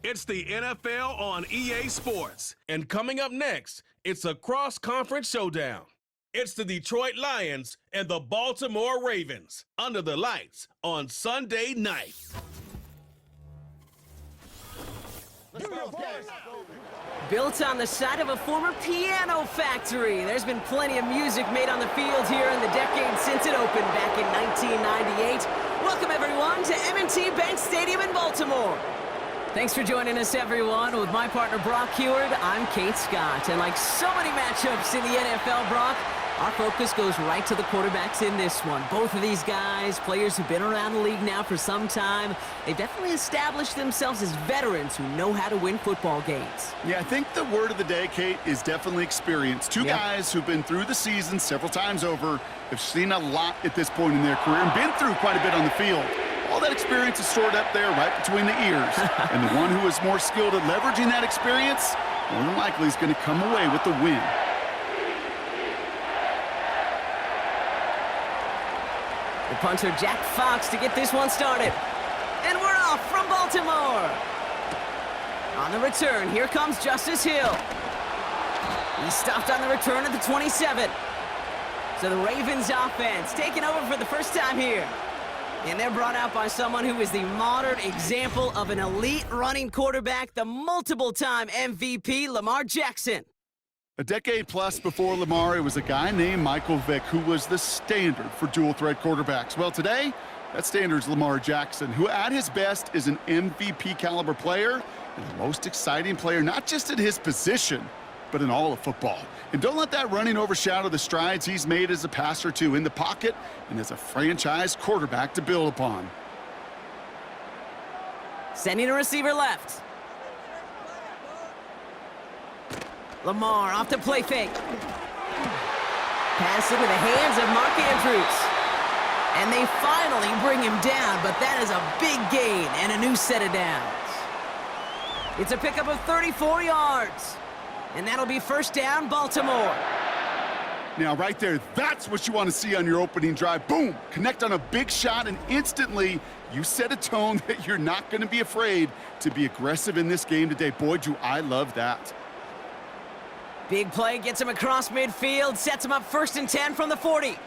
It's the NFL on EA Sports. And coming up next, it's a cross-conference showdown. It's the Detroit Lions and the Baltimore Ravens under the lights on Sunday night. Built on the site of a former piano factory, there's been plenty of music made on the field here in the decade since it opened back in 1998. Welcome, everyone, to M&T Bank Stadium in Baltimore. Thanks for joining us, everyone. With my partner, Brock Heward, I'm Kate Scott. And like so many matchups in the NFL, Brock, our focus goes right to the quarterbacks in this one. Both of these guys, players who've been around the league now for some time, they've definitely established themselves as veterans who know how to win football games. Yeah, I think the word of the day, Kate, is definitely experience. Two guys who've been through the season several times over, have seen a lot at this point in their career and been through quite a bit on the field. All that experience is stored up there right between the ears. And the one who is more skilled at leveraging that experience, more than likely is going to come away with the win. The punter, Jack Fox, to get this one started. And we're off from Baltimore. On the return, here comes Justice Hill. He stopped on the return at the 27. So the Ravens offense taking over for the first time here. And they're brought out by someone who is the modern example of an elite running quarterback, the multiple-time MVP, Lamar Jackson. A decade plus before Lamar, it was a guy named Michael Vick who was the standard for dual-threat quarterbacks. Well, today, that standard is Lamar Jackson, who at his best is an MVP-caliber player and the most exciting player, not just at his position, but in all of football. And don't let that running overshadow the strides he's made as a passer, too, in the pocket and as a franchise quarterback to build upon. Sending a receiver left. Lamar off the play fake. Pass into the hands of Mark Andrews. And they finally bring him down, but that is a big gain and a new set of downs. It's a pickup of 34 yards. And that'll be first down, Baltimore. Now, right there, that's what you want to see on your opening drive. Boom! Connect on a big shot, and instantly you set a tone that you're not going to be afraid to be aggressive in this game today. Boy, do I love that. Big play gets him across midfield, sets him up 1st and 10 from the 40.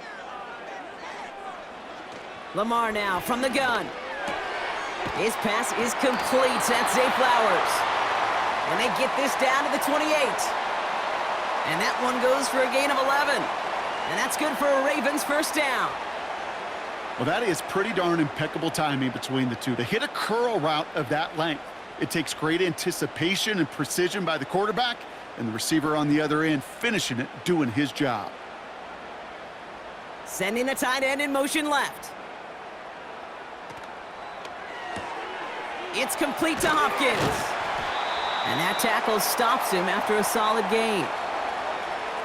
Lamar now from the gun. His pass is complete. That's Zay Flowers. And they get this down to the 28. And that one goes for a gain of 11. And that's good for a Ravens first down. Well, that is pretty darn impeccable timing between the two. To hit a curl route of that length, it takes great anticipation and precision by the quarterback, and the receiver on the other end finishing it, doing his job. Sending the tight end in motion left. It's complete to Hopkins. And that tackle stops him after a solid gain.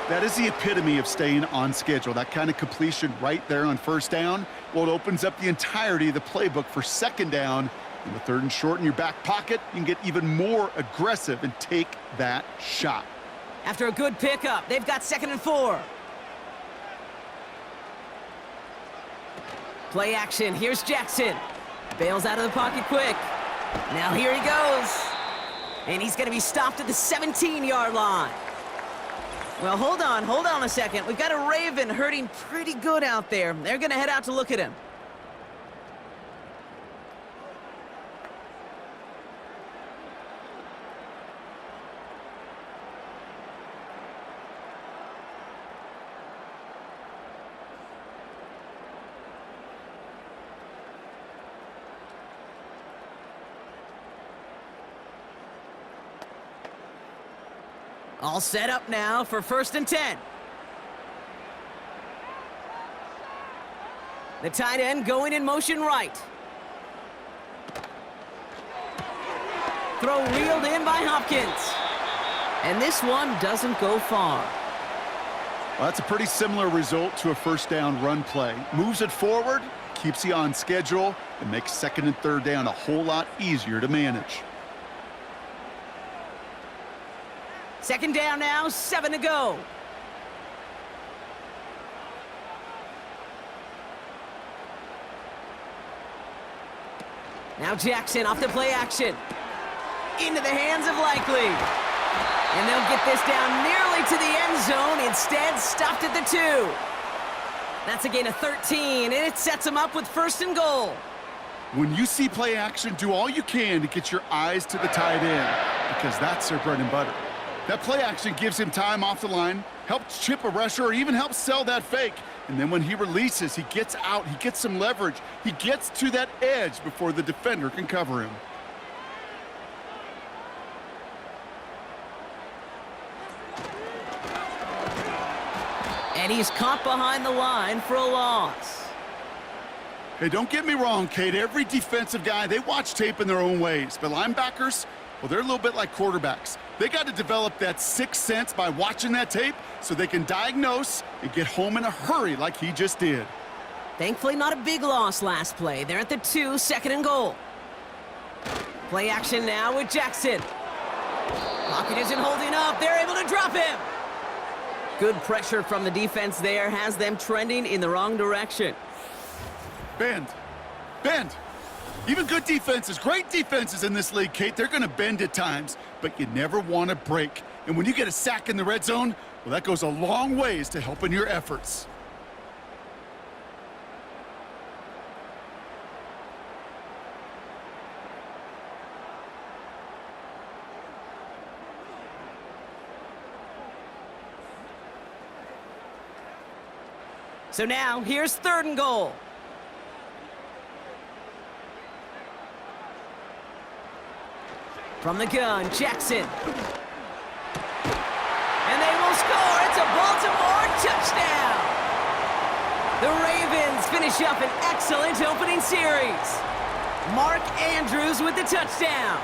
That is the epitome of staying on schedule. That kind of completion right there on first down. Well, it opens up the entirety of the playbook for second down. And with 3rd and short in your back pocket, you can get even more aggressive and take that shot. After a good pickup, they've got 2nd and 4. Play action. Here's Jackson. Bails out of the pocket quick. Now here he goes. And he's going to be stopped at the 17-yard line. Well, hold on a second. We've got a Raven hurting pretty good out there. They're going to head out to look at him. All set up now for 1st and 10. The tight end going in motion right. Throw reeled in by Hopkins. And this one doesn't go far. Well, that's a pretty similar result to a first down run play. Moves it forward, keeps you on schedule, and makes 2nd and 3rd down a whole lot easier to manage. 2nd down now, 7 to go. Now Jackson off the play action. into the hands of Likely. And they'll get this down nearly to the end zone, instead stopped at the 2. That's a gain of 13, and it sets them up with 1st and goal. When you see play action, do all you can to get your eyes to the tight end, because that's their bread and butter. That play action gives him time off the line, helps chip a rusher, or even helps sell that fake. And then when he releases, he gets out, he gets some leverage. He gets to that edge before the defender can cover him. And he's caught behind the line for a loss. Hey, don't get me wrong, Kate. Every defensive guy, they watch tape in their own ways. But linebackers, well, they're a little bit like quarterbacks. They got to develop that sixth sense by watching that tape so they can diagnose and get home in a hurry like he just did. Thankfully, not a big loss last play. They're at the 2, 2nd and goal. Play action now with Jackson. Pocket isn't holding up. They're able to drop him. Good pressure from the defense there has them trending in the wrong direction. Bend. Bend. Even good defenses, great defenses in this league, Kate, they're going to bend at times, but you never want to break. And when you get a sack in the red zone, well, that goes a long ways to helping your efforts. So now, here's 3rd and goal. From the gun, Jackson. And they will score. It's a Baltimore touchdown. The Ravens finish up an excellent opening series. Mark Andrews with the touchdown.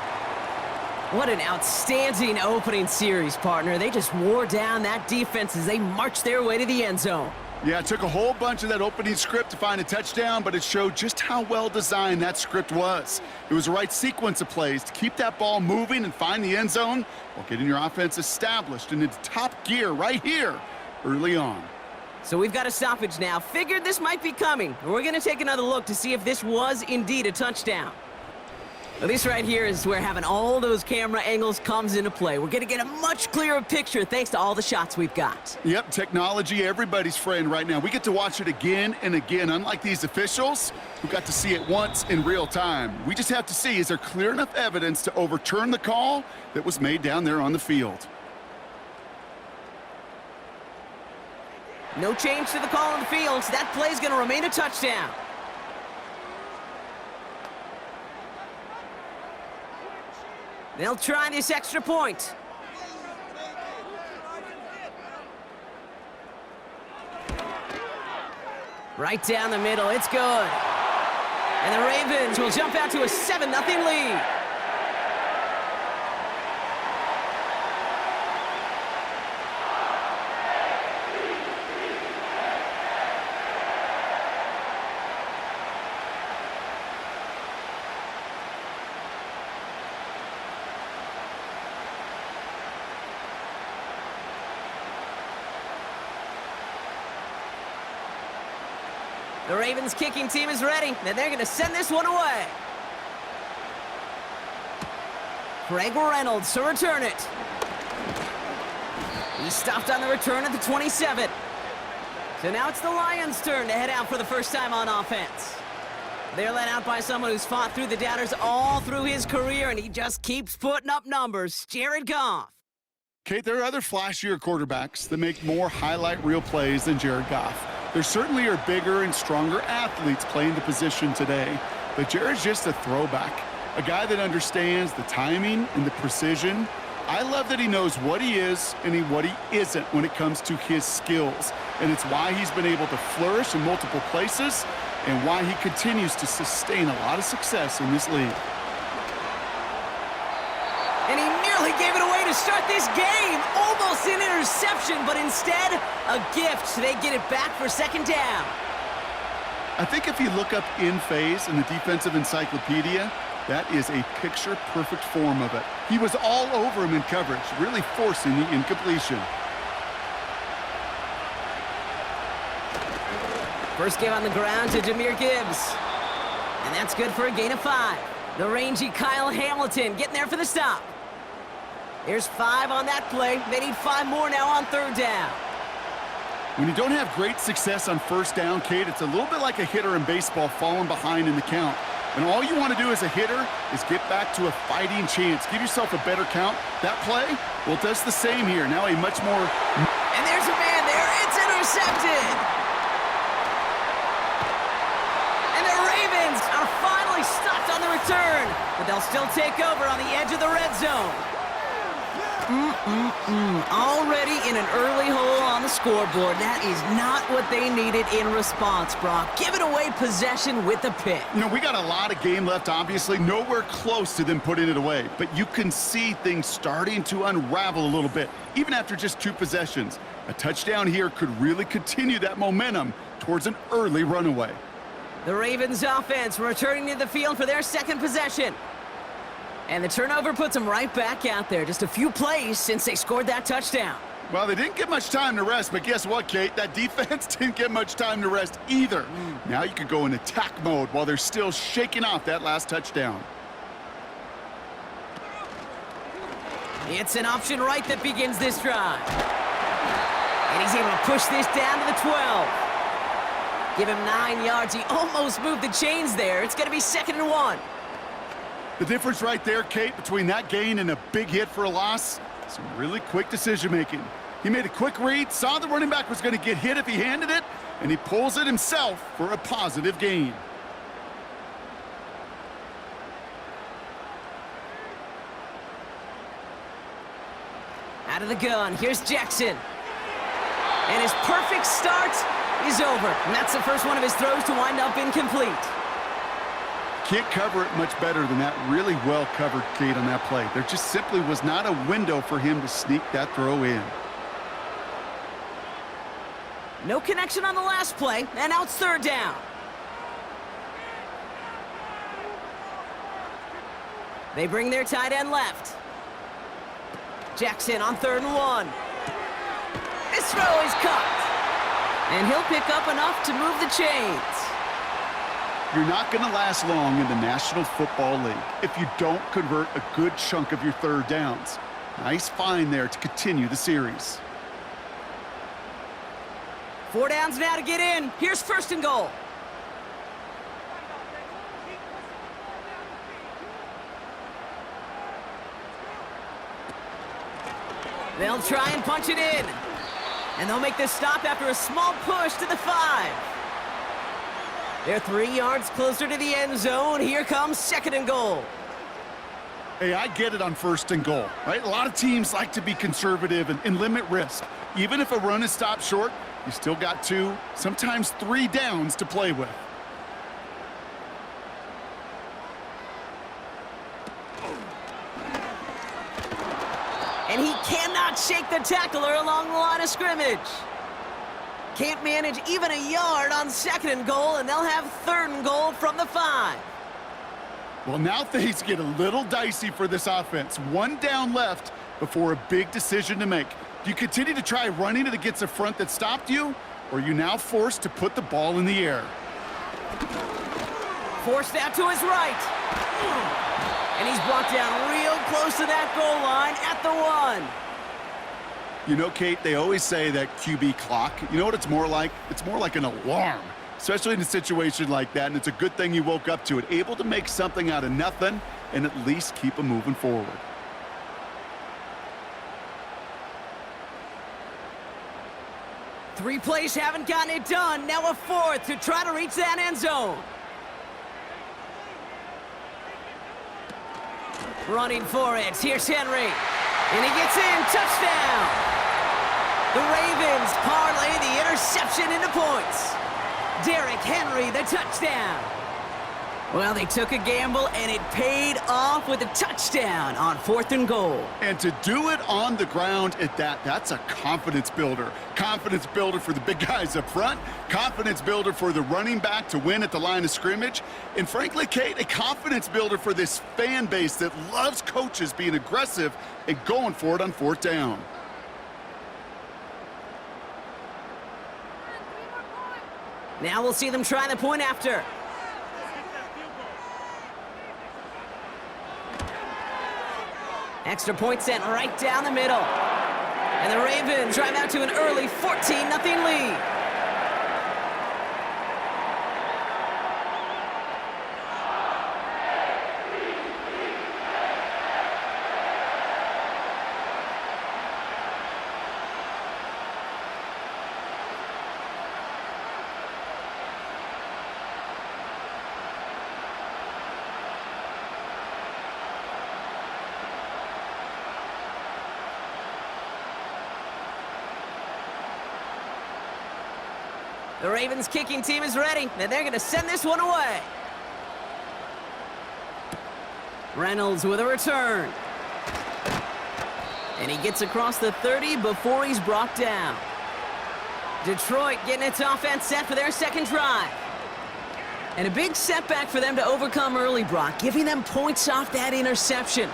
What an outstanding opening series, partner. They just wore down that defense as they marched their way to the end zone. Yeah, it took a whole bunch of that opening script to find a touchdown, but it showed just how well designed that script was. It was the right sequence of plays to keep that ball moving and find the end zone while getting your offense established and into top gear right here early on. So we've got a stoppage now. Figured this might be coming. We're going to take another look to see if this was indeed a touchdown. Now, this right here is where having all those camera angles comes into play. We're going to get a much clearer picture thanks to all the shots we've got. Yep, technology, everybody's friend right now. We get to watch it again and again, unlike these officials who got to see it once in real time. We just have to see, is there clear enough evidence to overturn the call that was made down there on the field? No change to the call on the field. So that play's going to remain a touchdown. They'll try this extra point. Right down the middle, it's good. And the Ravens will jump out to a 7-0 lead. The Ravens kicking team is ready, and they're going to send this one away. Craig Reynolds to return it. He stopped on the return at the 27. So now it's the Lions' turn to head out for the first time on offense. They're led out by someone who's fought through the doubters all through his career, and he just keeps putting up numbers. Jared Goff. Kate, there are other flashier quarterbacks that make more highlight reel plays than Jared Goff. There certainly are bigger and stronger athletes playing the position today, but Jared's just a throwback, a guy that understands the timing and the precision. I love that he knows what he is and what he isn't when it comes to his skills, and it's why he's been able to flourish in multiple places and why he continues to sustain a lot of success in this league. And he nearly gave it away to start this game. Almost an interception, but instead, a gift. They get it back for 2nd down. I think if you look up in phase in the defensive encyclopedia, that is a picture-perfect form of it. He was all over him in coverage, really forcing the incompletion. First game on the ground to Jahmyr Gibbs. And that's good for a gain of 5. The rangy Kyle Hamilton getting there for the stop. There's 5 on that play. They need 5 more now on 3rd down. When you don't have great success on 1st down, Kate, it's a little bit like a hitter in baseball falling behind in the count. And all you want to do as a hitter is get back to a fighting chance. Give yourself a better count. That play, well, it does the same here. Now a much more... And there's a man there. It's intercepted. And the Ravens are finally stopped on the return. But they'll still take over on the edge of the red zone. Already in an early hole on the scoreboard. That is not what they needed in response, Brock. Giving away possession with a pick. You know, we got a lot of game left, obviously. Nowhere close to them putting it away. But you can see things starting to unravel a little bit, even after just 2 possessions. A touchdown here could really continue that momentum towards an early runaway. The Ravens offense returning to the field for their 2nd possession. And the turnover puts them right back out there. Just a few plays since they scored that touchdown. Well, they didn't get much time to rest, but guess what, Kate? That defense didn't get much time to rest either. Now you could go in attack mode while they're still shaking off that last touchdown. It's an option right that begins this drive. And he's able to push this down to the 12. Give him 9 yards. He almost moved the chains there. It's going to be 2nd and 1. The difference right there, Kate, between that gain and a big hit for a loss, some really quick decision-making. He made a quick read, saw the running back was going to get hit if he handed it, and he pulls it himself for a positive gain. Out of the gun, here's Jackson. And his perfect start is over. And that's the first one of his throws to wind up incomplete. Can't cover it much better than that. Really well covered, Kate, on that play. There just simply was not a window for him to sneak that throw in. No connection on the last play, and now it's 3rd down. They bring their tight end left. Jackson on 3rd and 1. This throw is caught. And he'll pick up enough to move the chains. You're not going to last long in the National Football League if you don't convert a good chunk of your 3rd downs. Nice find there to continue the series. 4 downs now to get in. Here's 1st and goal. They'll try and punch it in. And they'll make this stop after a small push to the 5. They're 3 yards closer to the end zone. Here comes 2nd and goal. Hey, I get it on 1st and goal, right? A lot of teams like to be conservative and limit risk. Even if a run is stopped short, you still got 2, sometimes 3 downs to play with. And he cannot shake the tackler along the line of scrimmage. Can't manage even a yard on 2nd and goal, and they'll have 3rd and goal from the 5. Well, now things get a little dicey for this offense. 1 down left before a big decision to make. Do you continue to try running it against a front that stopped you, or are you now forced to put the ball in the air? Forced out to his right. And he's brought down real close to that goal line at the 1. You know, Kate, they always say that QB clock, you know what it's more like? It's more like an alarm, especially in a situation like that, and it's a good thing you woke up to it, able to make something out of nothing and at least keep them moving forward. Three plays haven't gotten it done. Now a 4th to try to reach that end zone. Running for it. Here's Henry. And he gets in. Touchdown. The Ravens parlay the interception into points. Derrick Henry, the touchdown. Well, they took a gamble, and it paid off with a touchdown on 4th and goal. And to do it on the ground at that, that's a confidence builder. Confidence builder for the big guys up front. Confidence builder for the running back to win at the line of scrimmage. And frankly, Kate, a confidence builder for this fan base that loves coaches being aggressive and going for it on 4th down. Now we'll see them try the point after. Extra point sent right down the middle. And the Ravens drive out to an early 14-0 lead. The Ravens kicking team is ready, and they're going to send this one away. Reynolds with a return. And he gets across the 30 before he's brought down. Detroit getting its offense set for their second drive. And a big setback for them to overcome early, Brock, giving them points off that interception.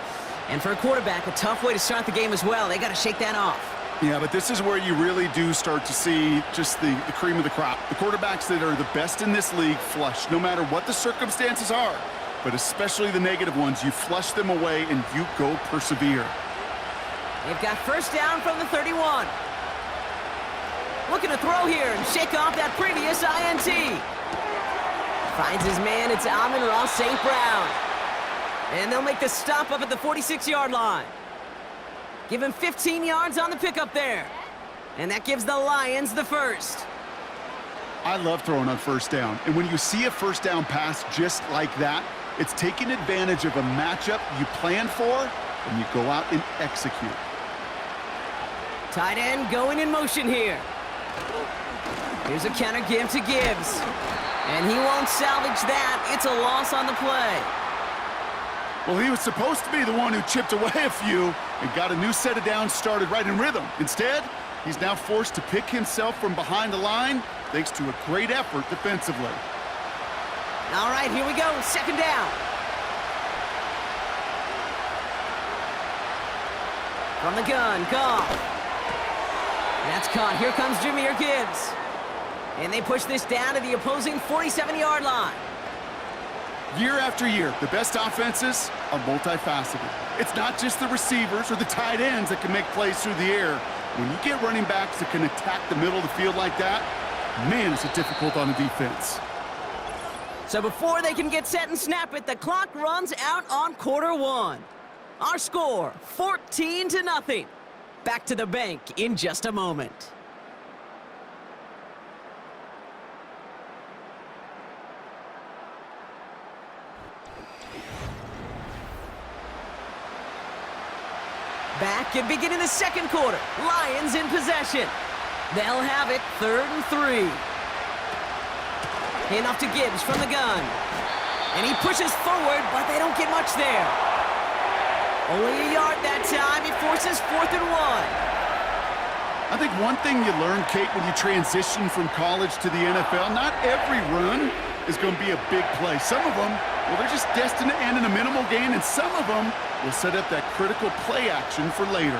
And for a quarterback, a tough way to start the game as well. They got to shake that off. Yeah, but this is where you really do start to see just the cream of the crop. The quarterbacks that are the best in this league flush, no matter what the circumstances are. But especially the negative ones, you flush them away and you go persevere. They've got first down from the 31. Looking to throw here and shake off that previous INT. Finds his man, it's Amon-Ra St. Brown. And they'll make the stop up at the 46-yard line. Give him 15 yards on the pickup there. And that gives the Lions the first. I love throwing on first down. And when you see a first down pass just like that, it's taking advantage of a matchup you plan for, and you go out and execute. Tight end going in motion here. Here's a counter give to Gibbs. And he won't salvage that. It's a loss on the play. Well, he was supposed to be the one who chipped away a few and got a new set of downs started right in rhythm. Instead, he's now forced to pick himself from behind the line thanks to a great effort defensively. All right, here we go. Second down. From the gun, Goff. That's caught. Here comes Jahmyr Gibbs. And they push this down to the opposing 47-yard line. Year after year, the best offenses are multifaceted. It's not just the receivers or the tight ends that can make plays through the air. When you get running backs that can attack the middle of the field like that, man, is it difficult on the defense. So before they can get set and snap it, the clock runs out on quarter one. Our score, 14-0. Back to the bank in just a moment. Back and beginning the second quarter. Lions in possession. They'll have it 3rd and 3. Handoff to Gibbs from the gun. And he pushes forward, but they don't get much there. Only a yard that time. He forces 4th and 1. I think one thing you learn, Kate, when you transition from college to the NFL, not every run is going to be a big play. Some of them, well, they're just destined to end in a minimal gain, and some of them will set up that critical play action for later.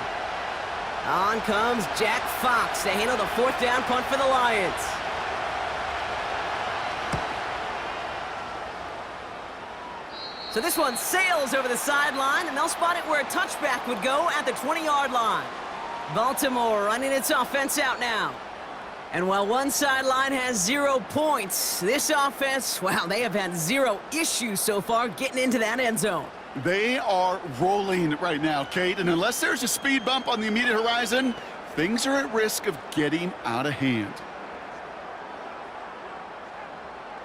On comes Jack Fox to handle the 4th down punt for the Lions. So this one sails over the sideline, and they'll spot it where a touchback would go at the 20-yard line. Baltimore running its offense out now. And while one sideline has 0 points, this offense, well, they have had 0 issues so far getting into that end zone. They are rolling right now, Kate, and unless there's a speed bump on the immediate horizon, things are at risk of getting out of hand.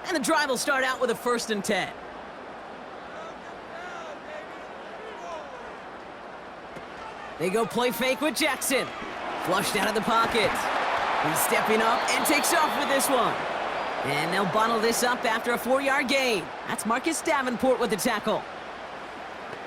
And the drive will start out with a 1st and 10. They go play fake with Jackson. Flushed out of the pocket. He's stepping up and takes off with this one. And they'll bottle this up after a 4-yard gain. That's Marcus Davenport with the tackle.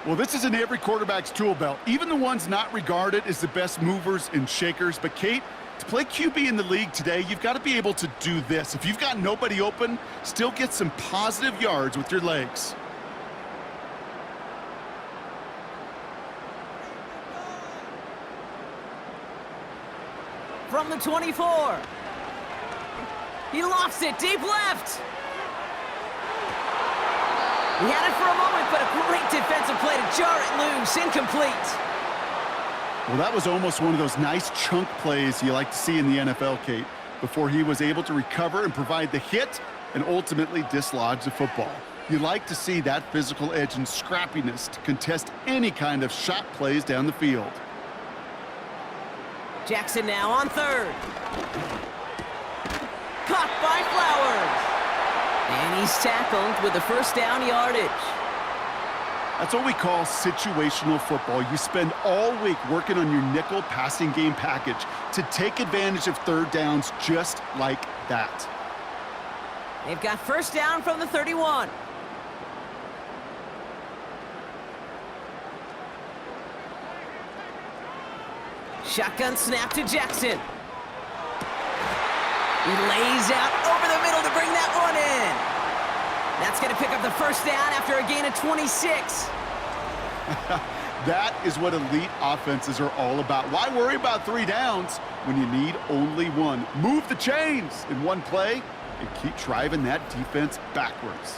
Well, this is in every quarterback's tool belt, even the ones not regarded as the best movers and shakers. But, Kate, to play QB in the league today, you've got to be able to do this. If you've got nobody open, still get some positive yards with your legs. From the 24. He lofts it deep left. He had it for a moment, but a great defensive play to jar it loose. Incomplete. Well, that was almost one of those nice chunk plays you like to see in the NFL, Kate, before he was able to recover and provide the hit and ultimately dislodge the football. You like to see that physical edge and scrappiness to contest any kind of shot plays down the field. Jackson now on third. Caught by Flowers. And he's tackled with the first down yardage. That's what we call situational football. You spend all week working on your nickel passing game package to take advantage of third downs just like that. They've got first down from the 31. Shotgun snap to Jackson. He lays out over the middle to bring that one in. That's going to pick up the first down after a gain of 26. That is what elite offenses are all about. Why worry about 3 downs when you need only one? Move the chains in one play and keep driving that defense backwards.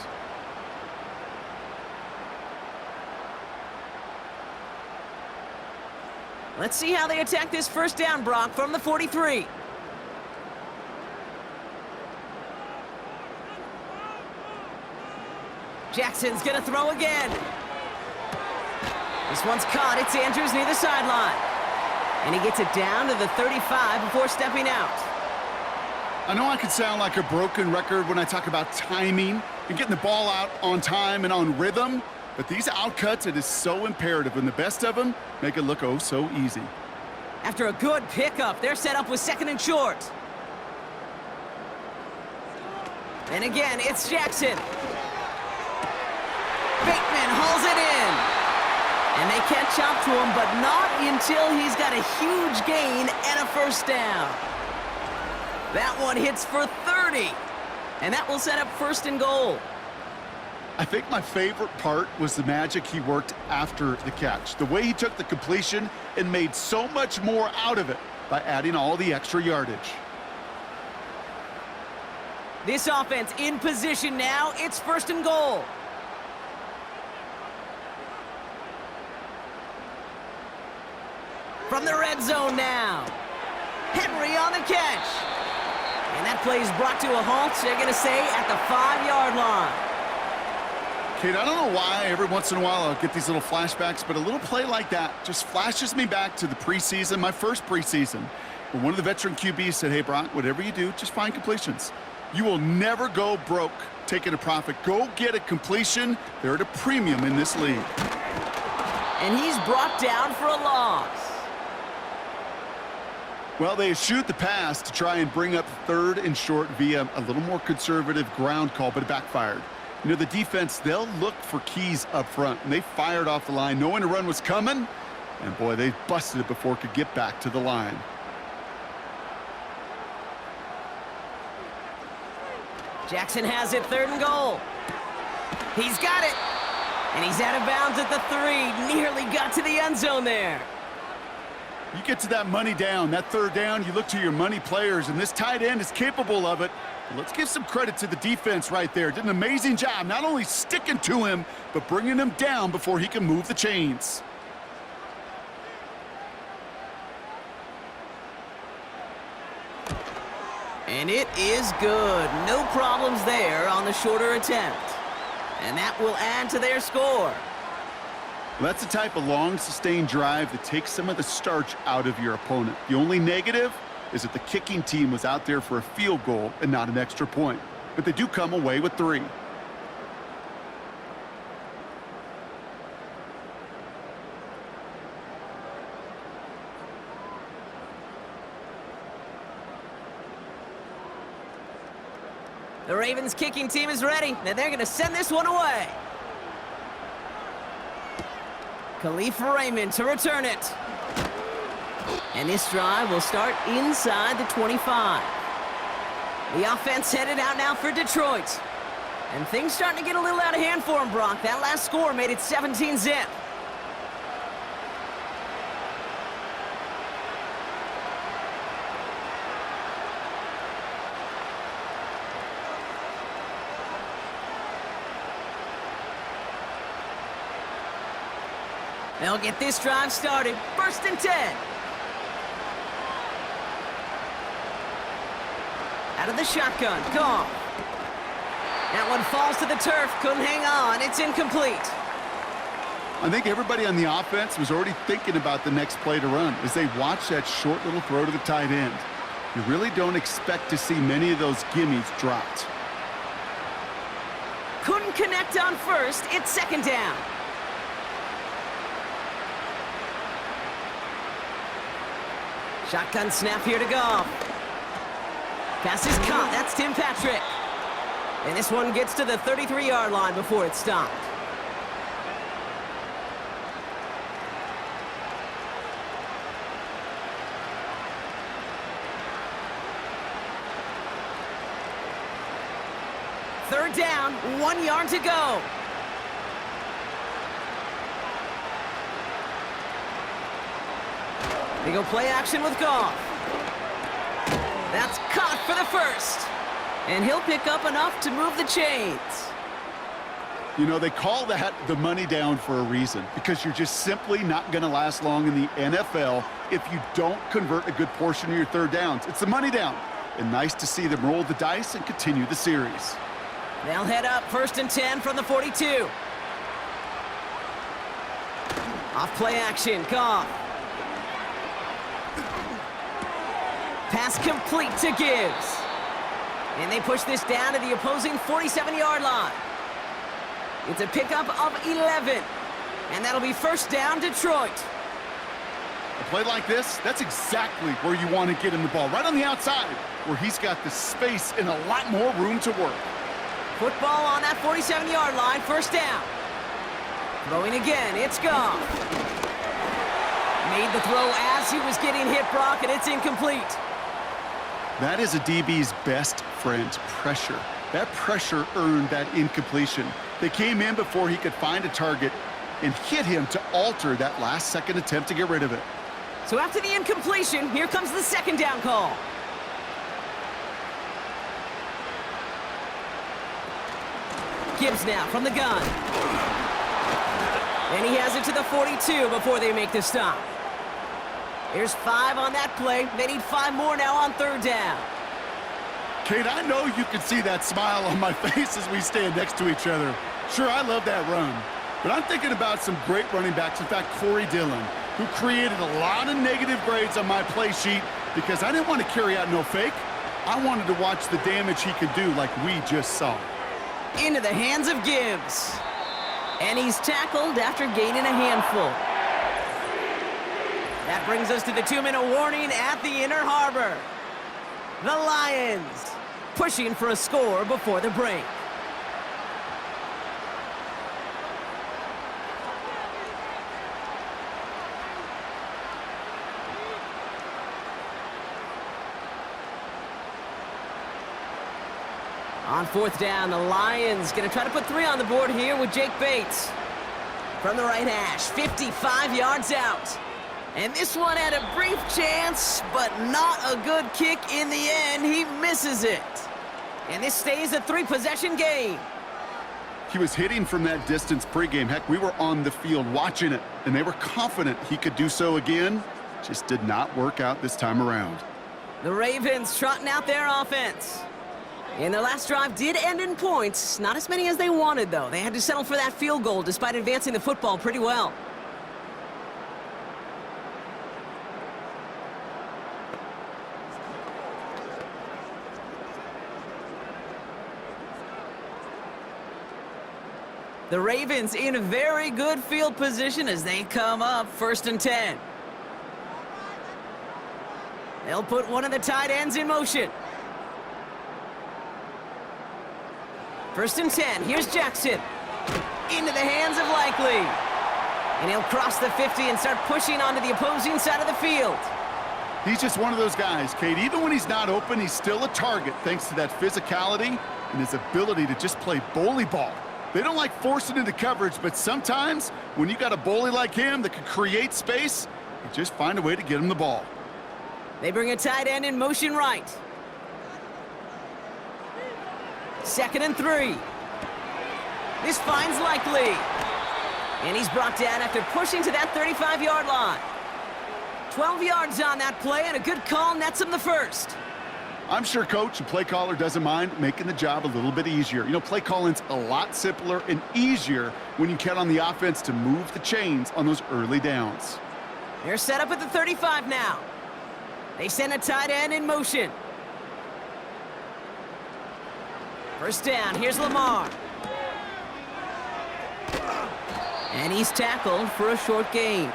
Let's see how they attack this first down, Brock, from the 43. Jackson's gonna throw again. This one's caught. It's Andrews near the sideline. And he gets it down to the 35 before stepping out. I know I could sound like a broken record when I talk about timing and getting the ball out on time and on rhythm, but these outcuts, it is so imperative, and the best of them make it look oh so easy. After a good pickup, they're set up with second and short. And again, it's Jackson. Bateman hauls it in. And they catch up to him, but not until he's got a huge gain and a first down. That one hits for 30. And that will set up first and goal. I think my favorite part was the magic he worked after the catch. The way he took the completion and made so much more out of it by adding all the extra yardage. This offense in position now. It's first and goal. From the red zone now. Henry on the catch. And that play is brought to a halt, they're going to say, at the 5-yard line. Kate, I don't know why every once in a while I'll get these little flashbacks, but a little play like that just flashes me back to the preseason, my first preseason, where one of the veteran QBs said, hey, Brock, whatever you do, just find completions. You will never go broke taking a profit. Go get a completion. They're at a premium in this league. And he's brought down for a loss. Well, they eschewed the pass to try and bring up third and short via a little more conservative ground call, but it backfired. You know, the defense, they'll look for keys up front, and they fired off the line knowing a run was coming, and boy, they busted it before it could get back to the line. Jackson has it, third and goal. He's got it. And he's out of bounds at the 3. Nearly got to the end zone there. You get to that money down, that third down, you look to your money players, and this tight end is capable of it. But let's give some credit to the defense right there. Did an amazing job not only sticking to him, but bringing him down before he can move the chains. And it is good. No problems there on the shorter attempt. And that will add to their score. Well, that's the type of long, sustained drive that takes some of the starch out of your opponent. The only negative is that the kicking team was out there for a field goal and not an extra point. But they do come away with 3. The Ravens kicking team is ready. Now they're going to send this one away. Khalif Raymond to return it. And this drive will start inside the 25. The offense headed out now for Detroit. And things starting to get a little out of hand for him, Brock. That last score made it 17-zip. They'll get this drive started. 1st and 10. Out of the shotgun, Goff. That one falls to the turf, couldn't hang on, it's incomplete. I think everybody on the offense was already thinking about the next play to run as they watch that short little throw to the tight end. You really don't expect to see many of those gimmies dropped. Couldn't connect on 1st, it's 2nd down. Shotgun snap here to Goff. Pass is caught, that's Tim Patrick. And this one gets to the 33-yard line before it's stopped. Third down, 1 yard to go. They go play action with Goff. That's caught for the 1st. And he'll pick up enough to move the chains. You know, they call that the money down for a reason, because you're just simply not going to last long in the NFL if you don't convert a good portion of your third downs. It's the money down. And nice to see them roll the dice and continue the series. They'll head up 1st and 10 from the 42. Off play action, Goff. Pass complete to Gibbs. And they push this down to the opposing 47-yard line. It's a pickup of 11. And that'll be 1st down, Detroit. A play like this, that's exactly where you want to get him the ball. Right on the outside, where he's got the space and a lot more room to work. Football on that 47-yard line, 1st down. Throwing again, it's Goff. Made the throw as he was getting hit, Brock, and it's incomplete. That is a DB's best friend, pressure. That pressure earned that incompletion. They came in before he could find a target and hit him to alter that last-second attempt to get rid of it. So after the incompletion, here comes the 2nd down call. Gibbs now from the gun. And he has it to the 42 before they make the stop. Here's 5 on that play. They need 5 more now on 3rd down. Kate, I know you can see that smile on my face as we stand next to each other. Sure, I love that run. But I'm thinking about some great running backs. In fact, Corey Dillon, who created a lot of negative grades on my play sheet because I didn't want to carry out no fake. I wanted to watch the damage he could do like we just saw. Into the hands of Gibbs. And he's tackled after gaining a handful. That brings us to the 2-minute warning at the Inner Harbor. The Lions pushing for a score before the break. On 4th down, the Lions going to try to put 3 on the board here with Jake Bates. From the right hash, 55 yards out. And this one had a brief chance, but not a good kick in the end. He misses it. And this stays a 3-possession game. He was hitting from that distance pregame. Heck, we were on the field watching it, and they were confident he could do so again. Just did not work out this time around. The Ravens trotting out their offense. And their last drive did end in points. Not as many as they wanted, though. They had to settle for that field goal despite advancing the football pretty well. The Ravens in a very good field position as they come up 1st and 10. They'll put one of the tight ends in motion. 1st and 10. Here's Jackson. Into the hands of Likely. And he'll cross the 50 and start pushing onto the opposing side of the field. He's just one of those guys, Kate. Even when he's not open, he's still a target thanks to that physicality and his ability to just play bully ball. They don't like forcing into coverage, but sometimes when you got a bully like him that can create space, you just find a way to get him the ball. They bring a tight end in motion right. 2nd and 3. This finds Likely. And he's brought down after pushing to that 35-yard line. 12 yards on that play, and a good call nets him the first. I'm sure coach and play caller doesn't mind making the job a little bit easier. You know, play calling's a lot simpler and easier when you count on the offense to move the chains on those early downs. They're set up at the 35 now. They send a tight end in motion. First down, here's Lamar. And he's tackled for a short gain.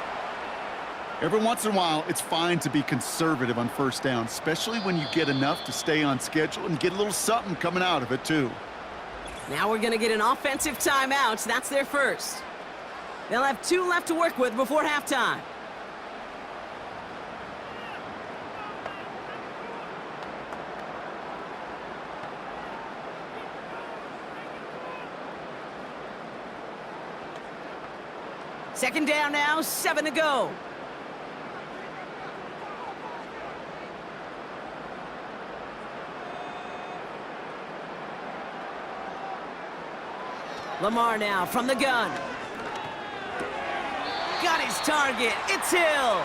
Every once in a while, it's fine to be conservative on first down, especially when you get enough to stay on schedule and get a little something coming out of it, too. Now we're going to get an offensive timeout. That's their first. They'll have 2 left to work with before halftime. Second down now, 7 to go. Lamar now from the gun. Got his target. It's Hill.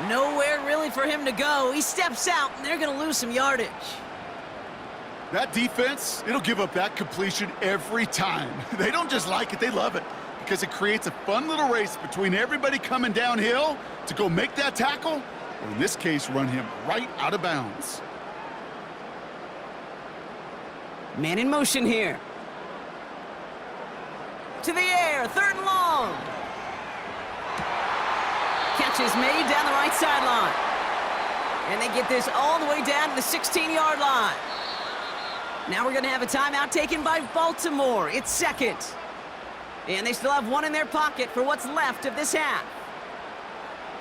Nowhere really for him to go. He steps out, and they're going to lose some yardage. That defense, it'll give up that completion every time. They don't just like it, they love it, because it creates a fun little race between everybody coming downhill to go make that tackle, or in this case, run him right out of bounds. Man in motion here. To the air, 3rd and long. Catch is made down the right sideline. And they get this all the way down to the 16-yard line. Now we're going to have a timeout taken by Baltimore. It's second. And they still have 1 in their pocket for what's left of this half.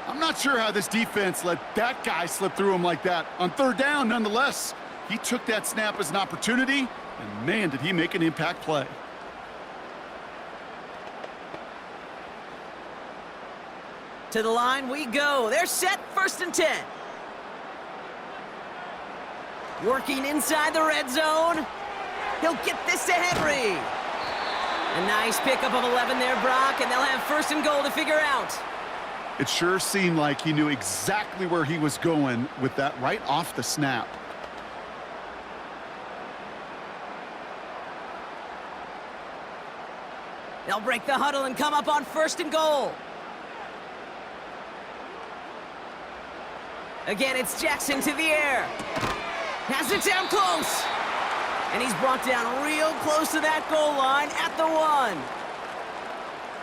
I'm not sure how this defense let that guy slip through him like that. On 3rd down, nonetheless, he took that snap as an opportunity, and man, did he make an impact play. To the line we go. They're set, 1st and 10. Working inside the red zone. He'll get this to Henry. A nice pickup of 11 there, Brock, and they'll have 1st and goal to figure out. It sure seemed like he knew exactly where he was going with that right off the snap. They'll break the huddle and come up on 1st and goal. Again, it's Jackson to the air. Has it down close. And he's brought down real close to that goal line at the 1.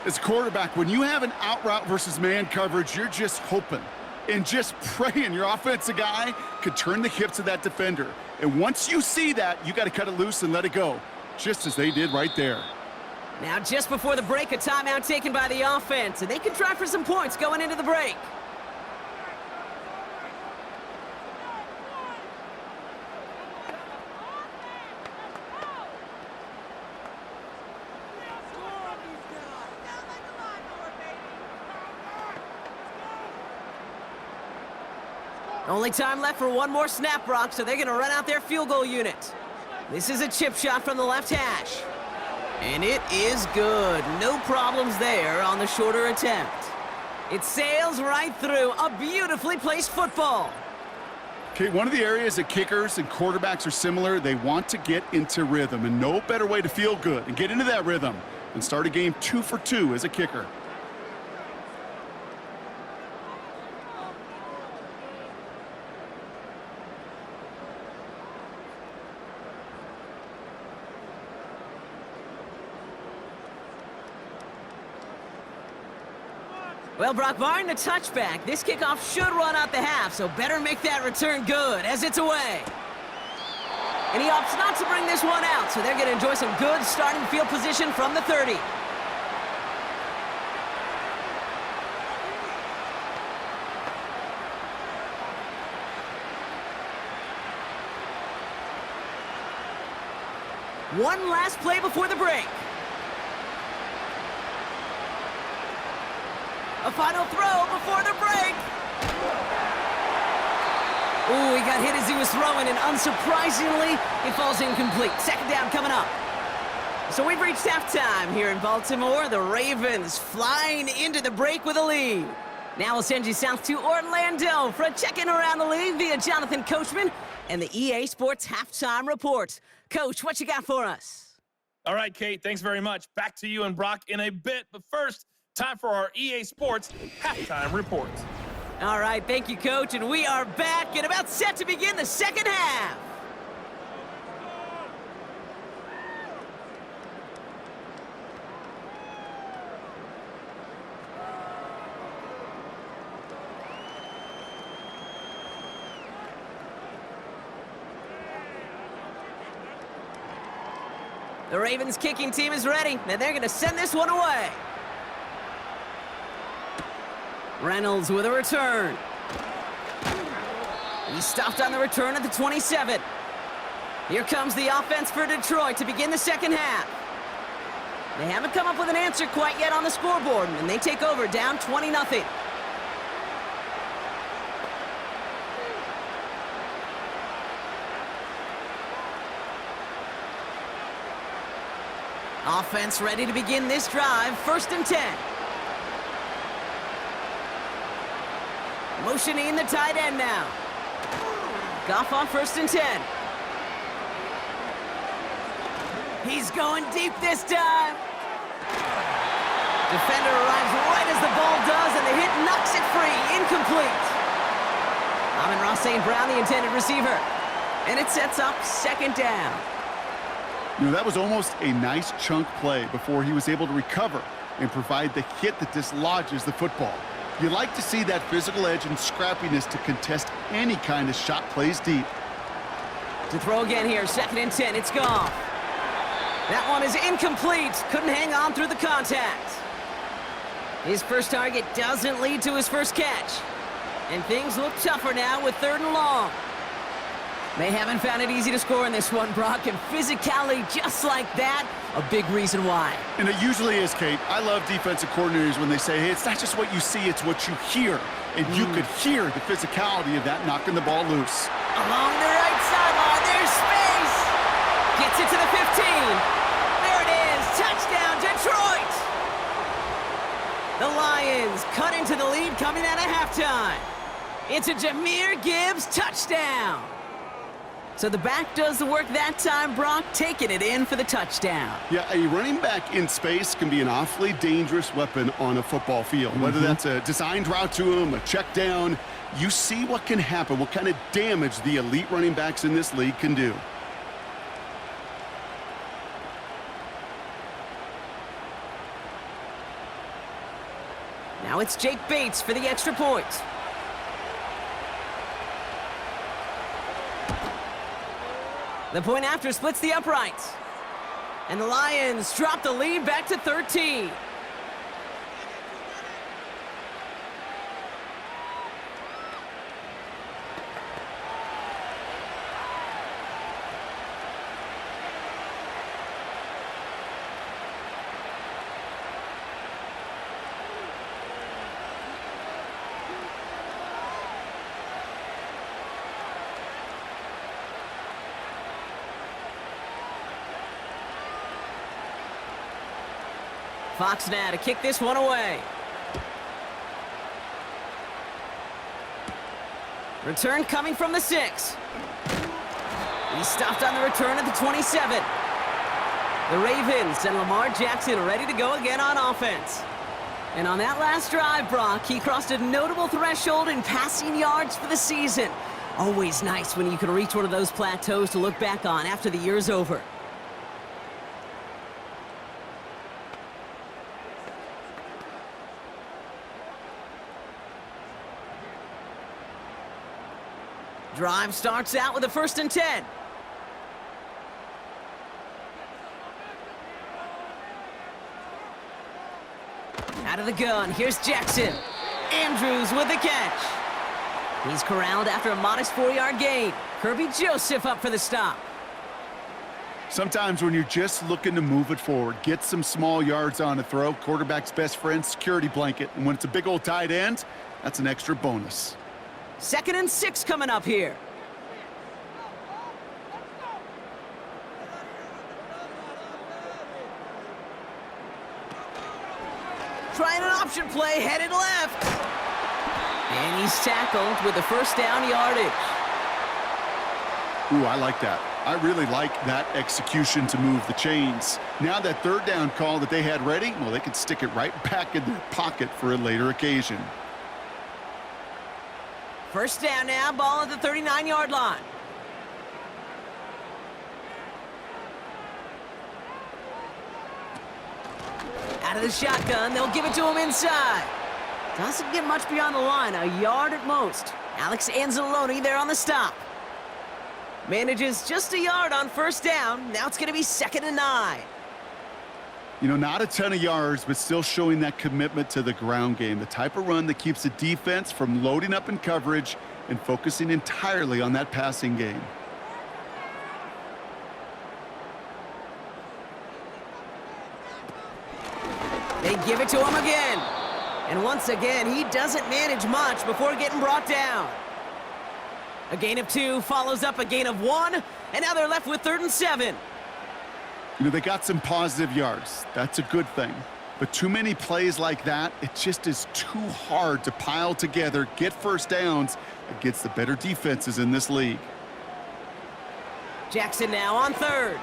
As a quarterback, when you have an out route versus man coverage, you're just hoping and just praying your offensive guy could turn the hips of that defender. And once you see that, you got to cut it loose and let it go, just as they did right there. Now, just before the break, a timeout taken by the offense, and they can try for some points going into the break. Only time left for 1 more snap, Brock, so they're going to run out their field goal unit. This is a chip shot from the left hash. And it is good. No problems there on the shorter attempt. It sails right through. A beautifully placed football. Okay, one of the areas that kickers and quarterbacks are similar, they want to get into rhythm, and no better way to feel good and get into that rhythm than start a game 2 for 2 as a kicker. Well, Brock, barring the touchback, this kickoff should run out the half, so better make that return good as it's away. And he opts not to bring this one out, so they're going to enjoy some good starting field position from the 30. One last play before the break. A final throw before the break. Ooh, he got hit as he was throwing, and unsurprisingly, it falls incomplete. Second down coming up. So we've reached halftime here in Baltimore. The Ravens flying into the break with a lead. Now we'll send you south to Orlando for a check-in around the league via Jonathan Coachman and the EA Sports Halftime Report. Coach, what you got for us? All right, Kate, thanks very much. Back to you and Brock in a bit. But first, time for our EA Sports Halftime Report. All right, thank you, Coach. And we are back and about set to begin the second half. The Ravens kicking team is ready, and they're going to send this one away. Reynolds with a return. He stopped on the return at the 27. Here comes the offense for Detroit to begin the second half. They haven't come up with an answer quite yet on the scoreboard, and they take over down 20-0. Offense ready to begin this drive, 1st and 10. Motioning the tight end now. Goff on 1st and 10. He's going deep this time. Defender arrives right as the ball does, and the hit knocks it free, incomplete. Amon-Ra St. Brown, the intended receiver. And it sets up 2nd down. You know, that was almost a nice chunk play before he was able to recover and provide the hit that dislodges the football. You like to see that physical edge and scrappiness to contest any kind of shot plays deep. To throw again here, 2nd and 10, it's Goff. That one is incomplete, couldn't hang on through the contact. His first target doesn't lead to his first catch. And things look tougher now with 3rd and long. They haven't found it easy to score in this one, Brock, and physicality just like that, a big reason why. And it usually is, Kate. I love defensive coordinators when they say, hey, it's not just what you see, it's what you hear. And you could hear the physicality of that knocking the ball loose. Along the right sideline, there's space. Gets it to the 15. There it is, touchdown, Detroit. The Lions cut into the lead coming out of halftime. It's a Jahmyr Gibbs touchdown. So the back does the work that time, Brock, taking it in for the touchdown. Yeah, a running back in space can be an awfully dangerous weapon on a football field. Whether that's a designed route to him, a check down, you see what can happen, what kind of damage the elite running backs in this league can do. Now it's Jake Bates for the extra point. The point after splits the uprights. And the Lions drop the lead back to 13. Fox now to kick this one away. Return coming from the 6. He stopped on the return at the 27. The Ravens and Lamar Jackson are ready to go again on offense. And on that last drive, Brock, he crossed a notable threshold in passing yards for the season. Always nice when you can reach one of those plateaus to look back on after the year's over. Drive starts out with a 1st and 10. Out of the gun, here's Jackson. Andrews with the catch. He's corralled after a modest 4-yard gain. Kirby Joseph up for the stop. Sometimes when you're just looking to move it forward, get some small yards on a throw, quarterback's best friend, security blanket. And when it's a big old tight end, that's an extra bonus. 2nd and 6 coming up here. option play headed left. And he's tackled with the first down yardage. Ooh, I like that. I really like that execution to move the chains. Now that third down call that they had ready, well, they can stick it right back in their pocket for a later occasion. First down now, ball at the 39-yard line. Out of the shotgun, they'll give it to him inside. Doesn't get much beyond the line, a yard at most. Alex Anzalone there on the stop. Manages just a yard on first down. Now it's going to be 2nd and 9. You know, not a ton of yards, but still showing that commitment to the ground game. The type of run that keeps the defense from loading up in coverage and focusing entirely on that passing game. They give it to him again. And once again, he doesn't manage much before getting brought down. A gain of 2 follows up a gain of 1, and now they're left with 3rd and 7. You know, they got some positive yards. That's a good thing. But too many plays like that, it just is too hard to pile together, get first downs against the better defenses in this league. Jackson now on 3rd.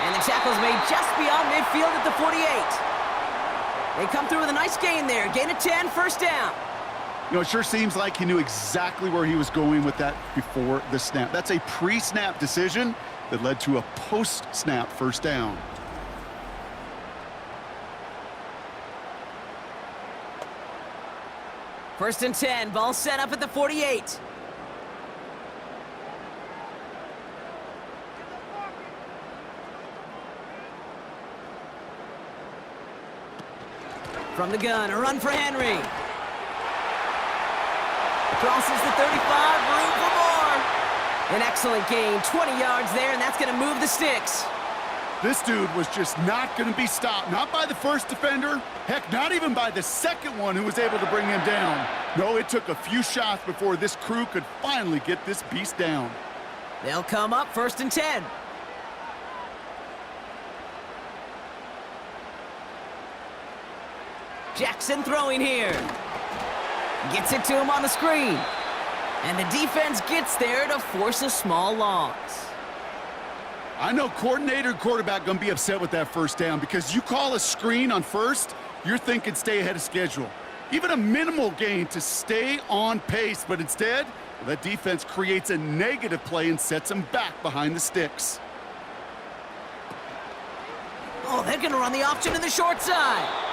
And the tackle's made just beyond midfield at the 48. They come through with a nice gain there. Gain of 10, first down. You know, it sure seems like he knew exactly where he was going with that before the snap. That's a pre-snap decision that led to a post-snap first down. First and 10, ball set up at the 48. From the gun, a run for Henry. Crosses the 35, room for more. An excellent gain, 20 yards there, and that's going to move the sticks. This dude was just not going to be stopped. Not by the first defender. Heck, not even by the second one who was able to bring him down. No, it took a few shots before this crew could finally get this beast down. They'll come up 1st and 10. Jackson throwing here. Gets it to him on the screen. And the defense gets there to force a small loss. I know coordinator and quarterback going to be upset with that first down because you call a screen on first, you're thinking stay ahead of schedule. Even a minimal gain to stay on pace, but instead, that defense creates a negative play and sets them back behind the sticks. Oh, they're going to run the option to the short side.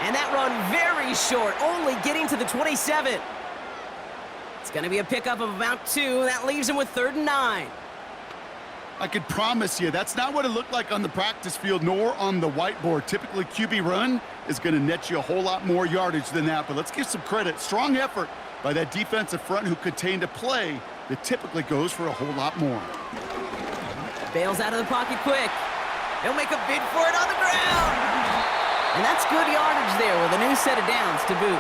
And that run very short, only getting to the 27. It's going to be a pickup of about 2. That leaves him with 3rd and 9. I could promise you that's not what it looked like on the practice field nor on the whiteboard. Typically, QB run is going to net you a whole lot more yardage than that. But let's give some credit. Strong effort by that defensive front who contained a play that typically goes for a whole lot more. Bails out of the pocket quick. He'll make a bid for it on the ground. And that's good yardage there with a new set of downs to boot.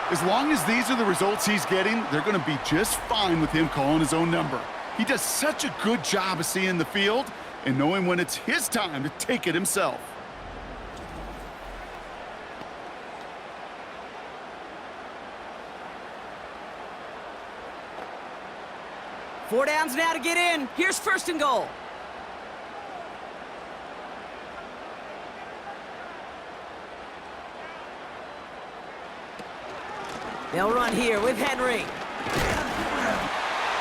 As long as these are the results he's getting, they're going to be just fine with him calling his own number. He does such a good job of seeing the field and knowing when it's his time to take it himself. Four downs now to get in. Here's 1st and goal. They'll run here with Henry.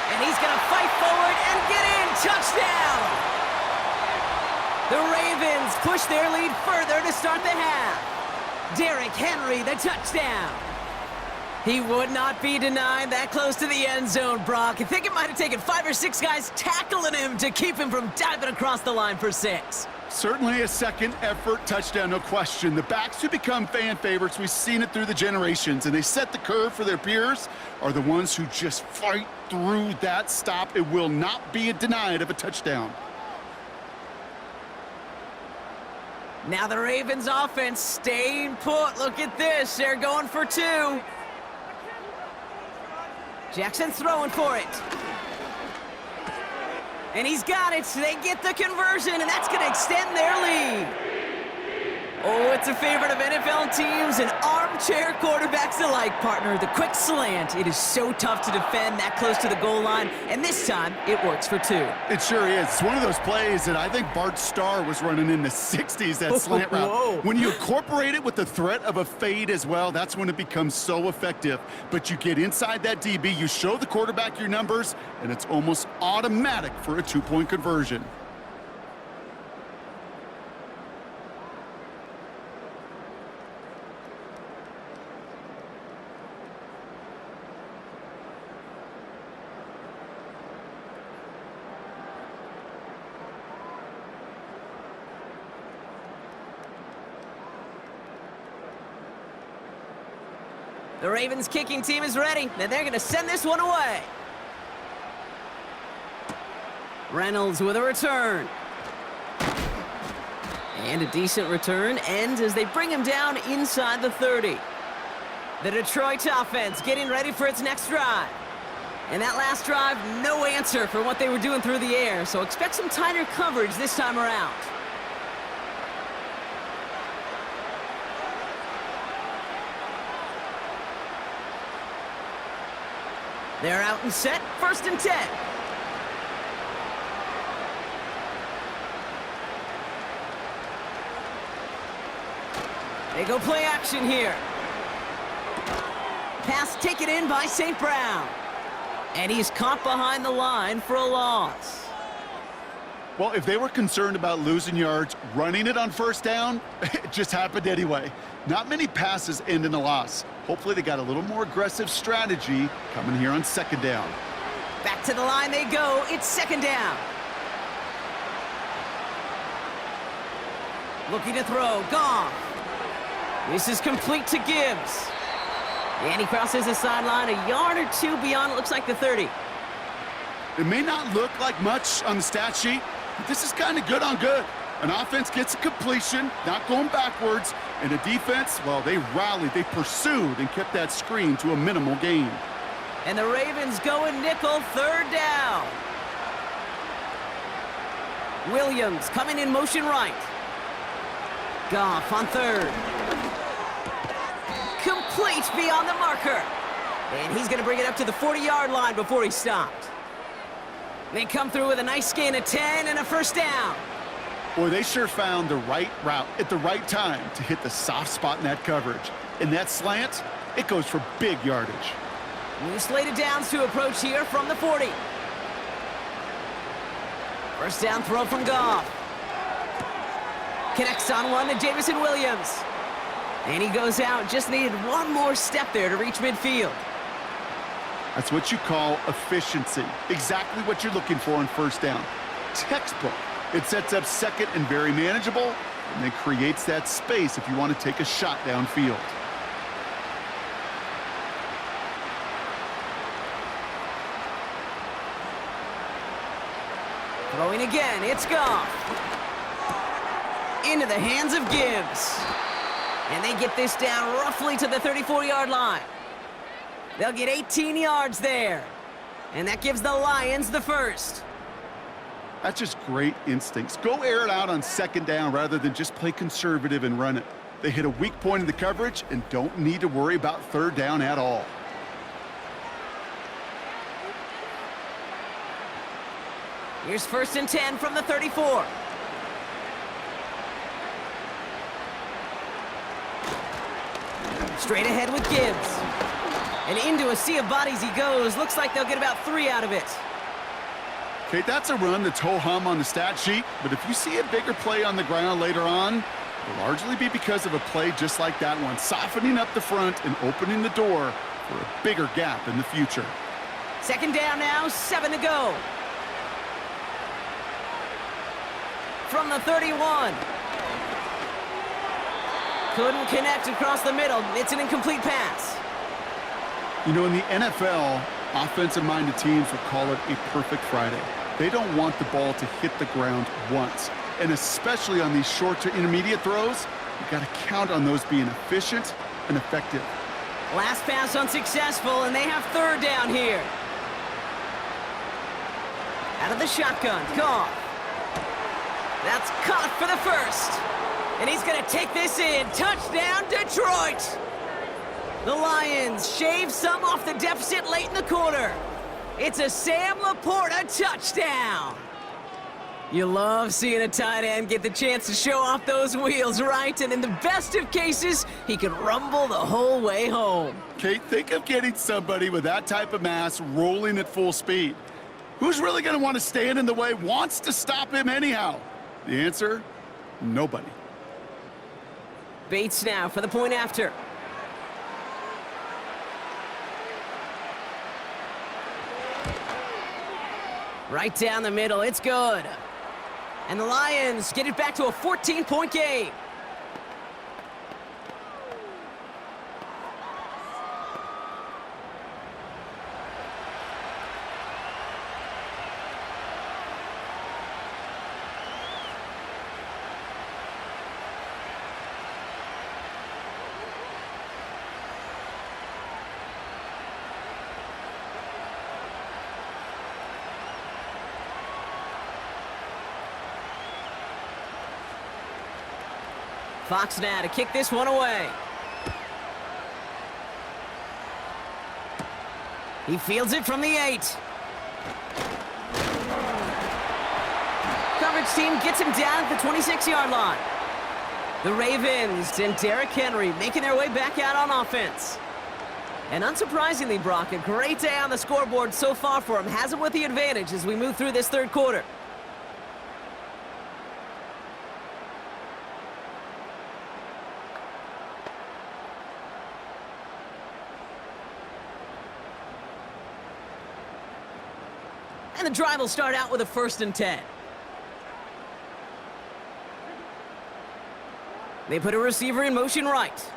And he's going to fight forward and get in. Touchdown! The Ravens push their lead further to start the half. Derrick Henry, the touchdown. He would not be denied that close to the end zone, Brock. I think it might have taken 5 or 6 guys tackling him to keep him from diving across the line for 6. Certainly a second effort touchdown, no question. The backs who become fan favorites, we've seen it through the generations, and they set the curve for their peers, are the ones who just fight through that stop. It will not be denied of a touchdown. Now the Ravens offense staying put. Look at this. They're going for 2. Jackson's throwing for it. And he's got it. They get the conversion, and that's going to extend their lead. Oh, it's a favorite of NFL teams and armchair quarterbacks alike, partner. The quick slant. It is so tough to defend that close to the goal line, and this time it works for 2. It sure is. It's one of those plays that I think Bart Starr was running in the 60s, that slant route. Whoa. When you incorporate it with the threat of a fade as well, that's when it becomes so effective. But you get inside that DB, you show the quarterback your numbers, and it's almost automatic for a 2-point conversion. The Ravens kicking team is ready, and they're going to send this one away. Reynolds with a return. And a decent return ends as they bring him down inside the 30. The Detroit offense getting ready for its next drive. And that last drive, no answer for what they were doing through the air, so expect some tighter coverage this time around. They're out and set, 1st and 10. They go play action here. Pass taken in by St. Brown. And he's caught behind the line for a loss. Well, if they were concerned about losing yards, running it on 1st down, it just happened anyway. Not many passes end in a loss. Hopefully they got a little more aggressive strategy coming here on 2nd down. Back to the line they go. It's 2nd down. Looking to throw. Goff. This is complete to Gibbs. And he crosses the sideline a yard or 2 beyond, it looks like, the 30. It may not look like much on the stat sheet, but this is kind of good on good. An offense gets a completion, not going backwards, and a defense, well, they rallied, they pursued, and kept that screen to a minimal gain. And the Ravens going nickel, 3rd down. Williams coming in motion right. Goff on 3rd. Complete beyond the marker. And he's going to bring it up to the 40-yard line before he stopped. They come through with a nice gain of 10 and a 1st down. Boy, they sure found the right route at the right time to hit the soft spot in that coverage. And that slant, it goes for big yardage. New slated downs to approach here from the 40. 1st down throw from Goff. Connects on one to Jamison Williams. And he goes out, just needed one more step there to reach midfield. That's what you call efficiency. Exactly what you're looking for on 1st down. Textbook. It sets up 2nd and very manageable, and then creates that space if you want to take a shot downfield. Throwing again, it's Goff. Into the hands of Gibbs. And they get this down roughly to the 34-yard line. They'll get 18 yards there. And that gives the Lions the 1st. That's just great instincts. Go air it out on 2nd down rather than just play conservative and run it. They hit a weak point in the coverage and don't need to worry about 3rd down at all. Here's 1st and 10 from the 34. Straight ahead with Gibbs. And into a sea of bodies he goes. Looks like they'll get about 3 out of it. Okay, that's a run that's ho-hum on the stat sheet, but if you see a bigger play on the ground later on, it'll largely be because of a play just like that one, softening up the front and opening the door for a bigger gap in the future. 2nd down now, 7 to go. From the 31. Couldn't connect across the middle. It's an incomplete pass. You know, in the NFL, offensive-minded teams would call it a perfect Friday. They don't want the ball to hit the ground once. And especially on these short to intermediate throws, you've got to count on those being efficient and effective. Last pass unsuccessful, and they have 3rd down here. Out of the shotgun, Goff. That's caught for the 1st. And he's going to take this in. Touchdown, Detroit! The Lions shave some off the deficit late in the quarter. It's a Sam Laporta touchdown. You love seeing a tight end get the chance to show off those wheels, right? And in the best of cases, he can rumble the whole way home. Kate, think of getting somebody with that type of mass rolling at full speed. Who's really going to want to stand in the way, wants to stop him anyhow? The answer, nobody. Bates now for the point after. Right down the middle, it's good. And the Lions get it back to a 14-point game. Fox now to kick this one away. He fields it from the 8. Coverage team gets him down at the 26-yard line. The Ravens and Derrick Henry making their way back out on offense. And unsurprisingly, Brock, a great day on the scoreboard so far for him. Has him with the advantage as we move through this third quarter. And the drive will start out with a 1st and 10. They put a receiver in motion right.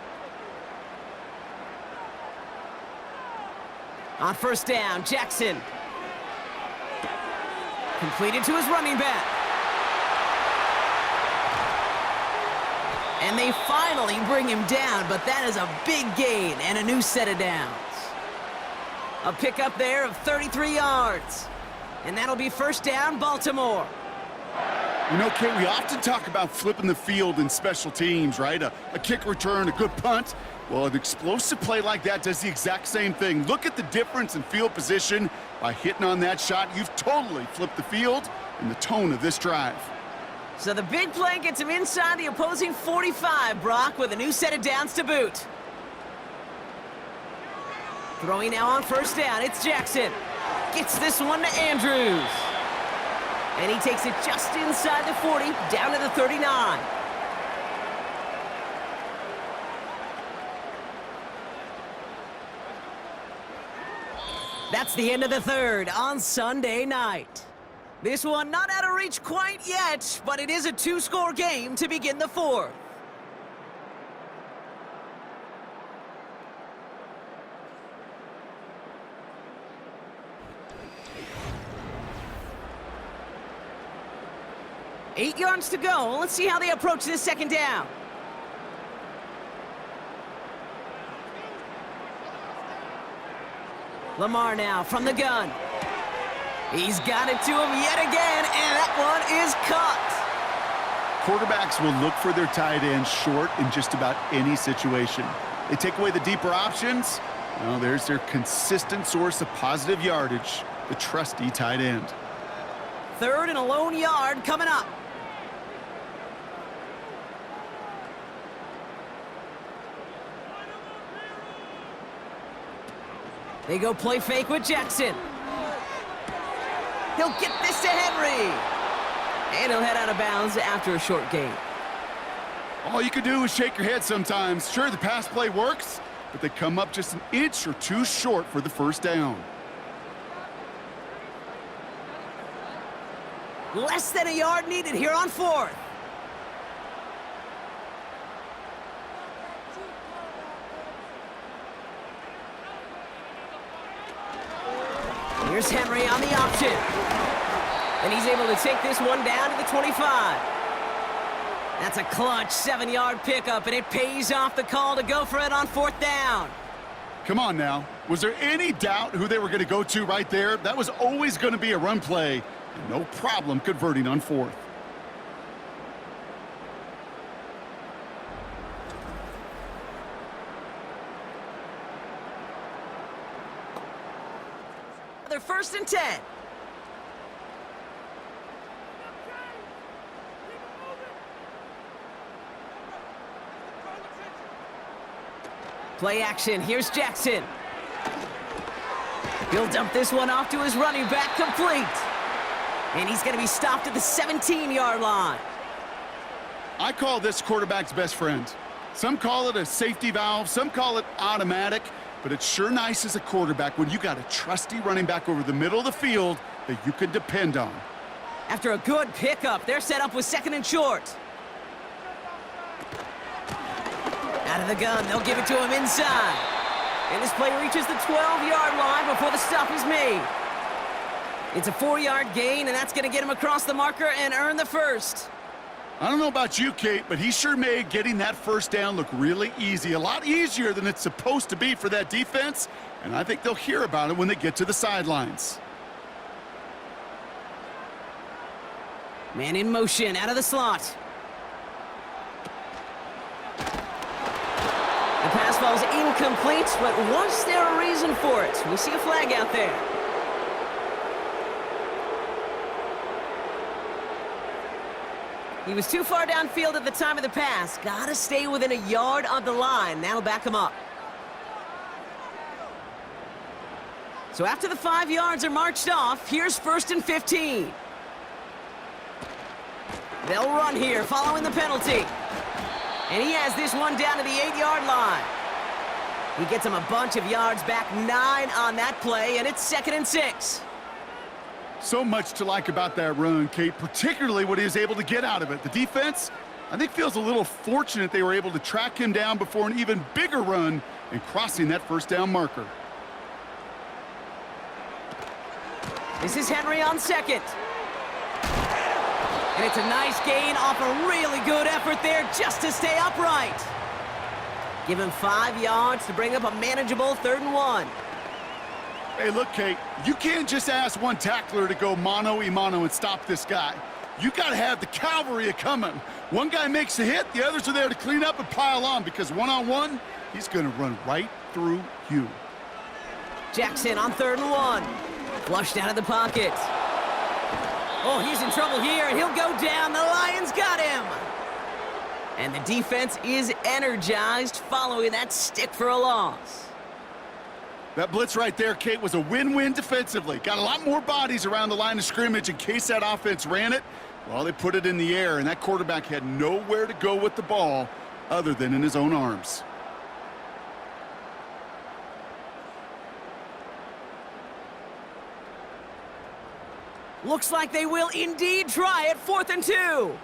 On 1st down, Jackson. Completed to his running back. And they finally bring him down, but that is a big gain and a new set of downs. A pickup there of 33 yards. And that'll be 1st down, Baltimore. You know, Kate, we often talk about flipping the field in special teams, right? A kick return, a good punt. Well, an explosive play like that does the exact same thing. Look at the difference in field position. By hitting on that shot, you've totally flipped the field and the tone of this drive. So the big play gets him inside the opposing 45, Brock, with a new set of downs to boot. Throwing now on 1st down, it's Jackson. Gets this one to Andrews. And he takes it just inside the 40, down to the 39. That's the end of the third on Sunday night. This one not out of reach quite yet, but it is a 2-score game to begin the 4th. Eight yards to go. Let's see how they approach this 2nd down. Lamar now from the gun. He's got it to him yet again, and that one is caught. Quarterbacks will look for their tight ends short in just about any situation. They take away the deeper options. Well, there's their consistent source of positive yardage, the trusty tight end. 3rd and a lone yard coming up. They go play fake with Jackson. He'll get this to Henry. And he'll head out of bounds after a short gain. All you can do is shake your head sometimes. Sure, the pass play works, but they come up just an inch or two short for the 1st down. Less than a yard needed here on 4th. Here's Henry on the option. And he's able to take this one down to the 25. That's a clutch 7-yard pickup, and it pays off the call to go for it on 4th down. Come on now. Was there any doubt who they were going to go to right there? That was always going to be a run play. No problem converting on 4th. another 1st and 10. Play action, here's Jackson. He'll dump this one off to his running back, complete. And he's going to be stopped at the 17-yard line. I call this quarterback's best friend. Some call it a safety valve, some call it automatic, but it's sure nice as a quarterback when you got a trusty running back over the middle of the field that you can depend on. After a good pickup, they're set up with 2nd and short. Out of the gun, they'll give it to him inside. And this play reaches the 12-yard line before the stop is made. It's a 4-yard gain, and that's going to get him across the marker and earn the 1st. I don't know about you, Kate, but he sure made getting that 1st down look really easy. A lot easier than it's supposed to be for that defense, and I think they'll hear about it when they get to the sidelines. Man in motion, out of the slot. The pass ball's incomplete, but was there a reason for it? We see a flag out there. He was too far downfield at the time of the pass. Gotta stay within a yard of the line. That'll back him up. So after the 5 yards are marched off, here's 1st and 15. They'll run here, following the penalty. And he has this one down to the 8-yard line. He gets him a bunch of yards back, 9 on that play, and it's 2nd and 6. So much to like about that run, Kate, particularly what he was able to get out of it. The defense, I think, feels a little fortunate they were able to track him down before an even bigger run and crossing that 1st down marker. This is Henry on 2nd. And it's a nice gain off a really good effort there just to stay upright. Give him 5 yards to bring up a manageable 3rd and 1. Hey, look, Kate, you can't just ask one tackler to go mano-a-mano and stop this guy. You got to have the cavalry coming. One guy makes a hit, the others are there to clean up and pile on, because one-on-one, he's going to run right through you. Jackson on 3rd and 1. Flushed out of the pocket. Oh, he's in trouble here, and he'll go down. The Lions got him. And the defense is energized following that stick for a loss. That blitz right there, Kate, was a win-win defensively. Got a lot more bodies around the line of scrimmage in case that offense ran it. Well, they put it in the air, and that quarterback had nowhere to go with the ball other than in his own arms. Looks like they will indeed try it, 4th and 2.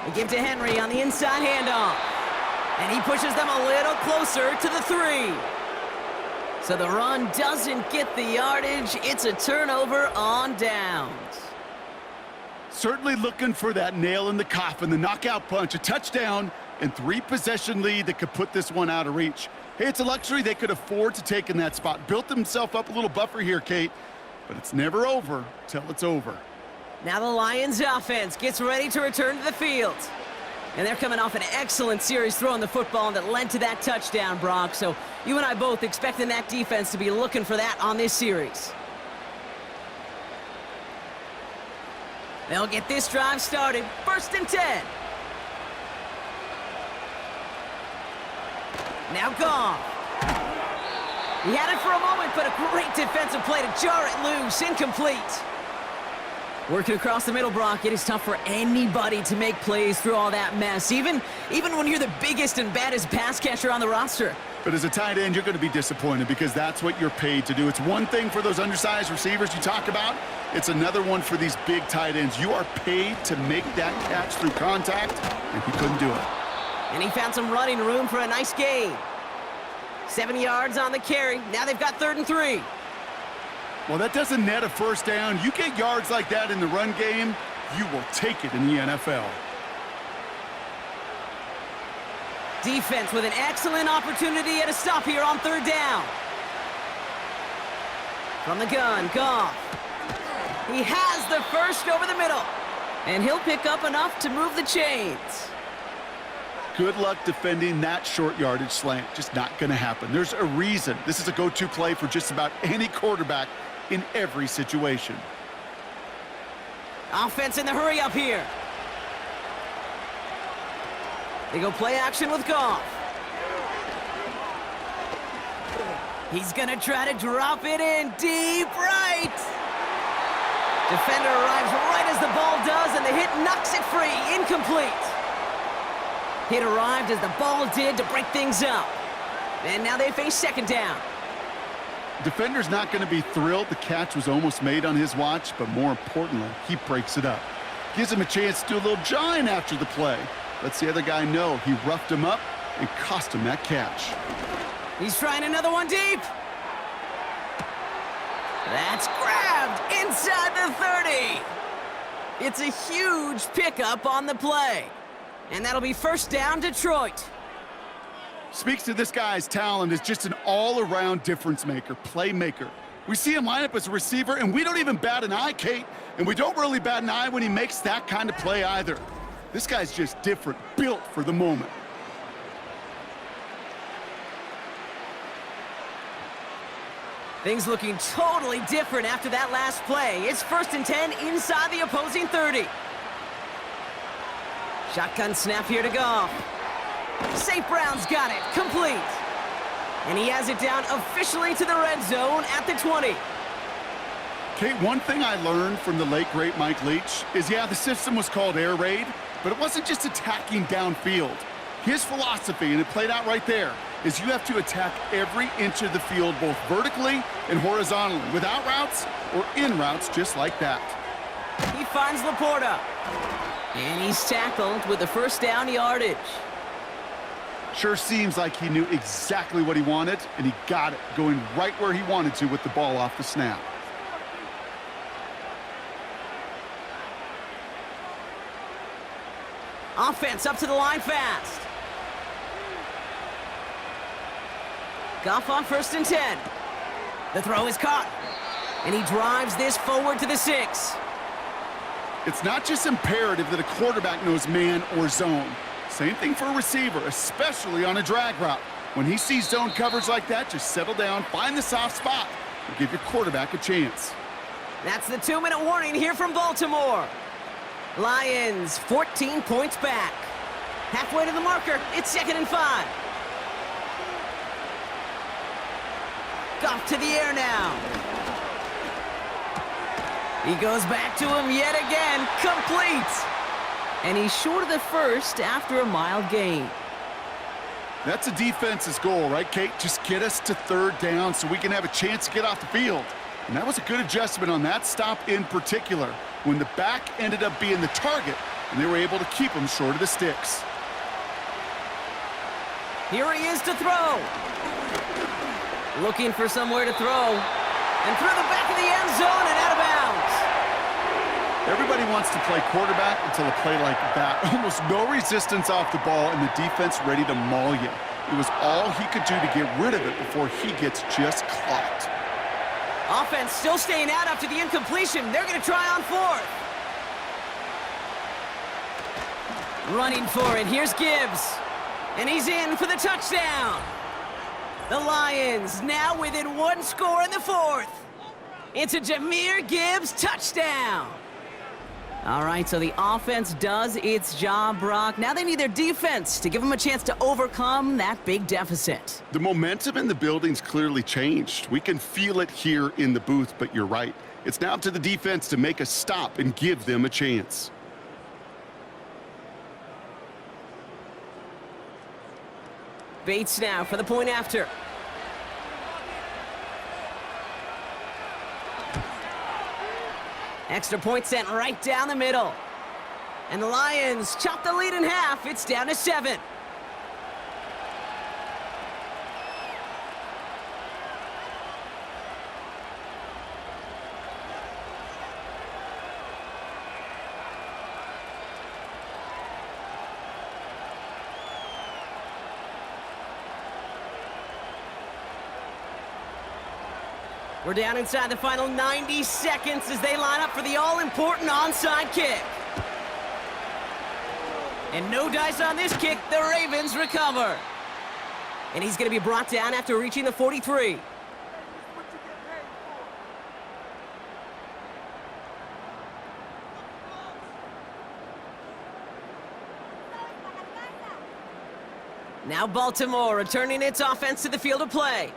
They give to Henry on the inside handoff. And he pushes them a little closer to the 3. So the run doesn't get the yardage. It's a turnover on downs. Certainly looking for that nail in the coffin, the knockout punch, a touchdown, and 3-possession lead that could put this one out of reach. Hey, it's a luxury they could afford to take in that spot. Built himself up a little buffer here, Kate, but it's never over till it's over. Now the Lions offense gets ready to return to the field. And they're coming off an excellent series throwing the football that led to that touchdown, Brock. So you and I both expecting that defense to be looking for that on this series. They'll get this drive started. 1st and 10. Now Goff. He had it for a moment, but a great defensive play to jar it loose. Incomplete. Working across the middle, Brock, it is tough for anybody to make plays through all that mess, even when you're the biggest and baddest pass catcher on the roster. But as a tight end, you're going to be disappointed because that's what you're paid to do. It's one thing for those undersized receivers you talk about. It's another one for these big tight ends. You are paid to make that catch through contact, and he couldn't do it. And he found some running room for a nice gain. 7 yards on the carry. Now they've got 3rd and 3. Well, that doesn't net a 1st down. You get yards like that in the run game, you will take it in the NFL. Defense with an excellent opportunity at a stop here on 3rd down. From the gun, Goff. He has the 1st over the middle. And he'll pick up enough to move the chains. Good luck defending that short yardage slant. Just not going to happen. There's a reason this is a go-to play for just about any quarterback in every situation. Offense in the hurry up here. They go play action with Goff. He's gonna try to drop it in deep right. Defender arrives right as the ball does, and the hit knocks it free. Incomplete. Hit arrived as the ball did to break things up. And now they face second down. Defender's not going to be thrilled the catch was almost made on his watch, but more importantly, he breaks it up. Gives him a chance to do a little jawing after the play. Lets the other guy know he roughed him up and cost him that catch. He's trying another one deep. That's grabbed inside the 30. It's a huge pickup on the play. And that'll be first down, Detroit. Speaks to this guy's talent as just an all-around difference maker, playmaker. We see him line up as a receiver, and we don't even bat an eye, Kate. And we don't really bat an eye when he makes that kind of play either. This guy's just different, built for the moment. Things looking totally different after that last play. It's 1st and 10 inside the opposing 30. Shotgun snap here to Goff. St. Brown's got it, complete. And he has it down officially to the red zone at the 20. Kate, one thing I learned from the late, great Mike Leach is, yeah, the system was called air raid, but it wasn't just attacking downfield. His philosophy, and it played out right there, is you have to attack every inch of the field, both vertically and horizontally, with out routes or in routes just like that. He finds Laporta. And he's tackled with the first down yardage. Sure seems like he knew exactly what he wanted, and he got it, going right where he wanted to with the ball off the snap. Offense up to the line fast. Goff on 1st and 10. The throw is caught. And he drives this forward to the 6. It's not just imperative that a quarterback knows man or zone. Same thing for a receiver, especially on a drag route. When he sees zone coverage like that, just settle down, find the soft spot, and give your quarterback a chance. That's the 2-minute warning here from Baltimore. Lions 14 points back. Halfway to the marker, it's 2nd and 5. Goff to the air now. He goes back to him yet again, complete. And he's short of the first after a mild gain. That's a defense's goal, right, Kate? Just get us to 3rd down so we can have a chance to get off the field. And that was a good adjustment on that stop in particular, when the back ended up being the target, and they were able to keep him short of the sticks. Here he is to throw. Looking for somewhere to throw. And through the back of the end zone and out of bounds. Everybody wants to play quarterback until a play like that. Almost no resistance off the ball and the defense ready to maul you. It was all he could do to get rid of it before he gets just clocked. Offense still staying out after the incompletion. They're going to try on 4th. Running for it. Here's Gibbs. And he's in for the touchdown. The Lions now within 1 score in the 4th. It's a Jahmyr Gibbs touchdown. All right, so the offense does its job, Brock. Now they need their defense to give them a chance to overcome that big deficit. The momentum in the building's clearly changed. We can feel it here in the booth, but you're right. It's now up to the defense to make a stop and give them a chance. Bates now for the point after. Extra point sent right down the middle. And the Lions chop the lead in half. It's down to 7. We're down inside the final 90 seconds as they line up for the all-important onside kick. And no dice on this kick. The Ravens recover. And he's going to be brought down after reaching the 43. Now Baltimore returning its offense to the field of play.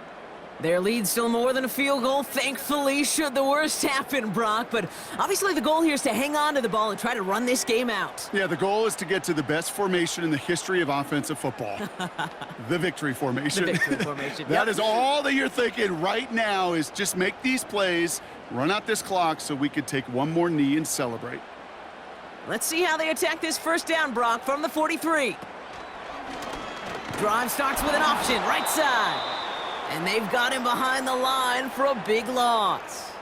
Their lead's still more than a field goal, thankfully, should the worst happen, Brock. But obviously the goal here is to hang on to the ball and try to run this game out. Yeah, the goal is to get to the best formation in the history of offensive football. The victory formation. The victory formation. That is all that you're thinking right now, is just make these plays, run out this clock so we could take one more knee and celebrate. Let's see how they attack this first down, Brock, from the 43. Drive starts with an option, right side. And they've got him behind the line for a big loss.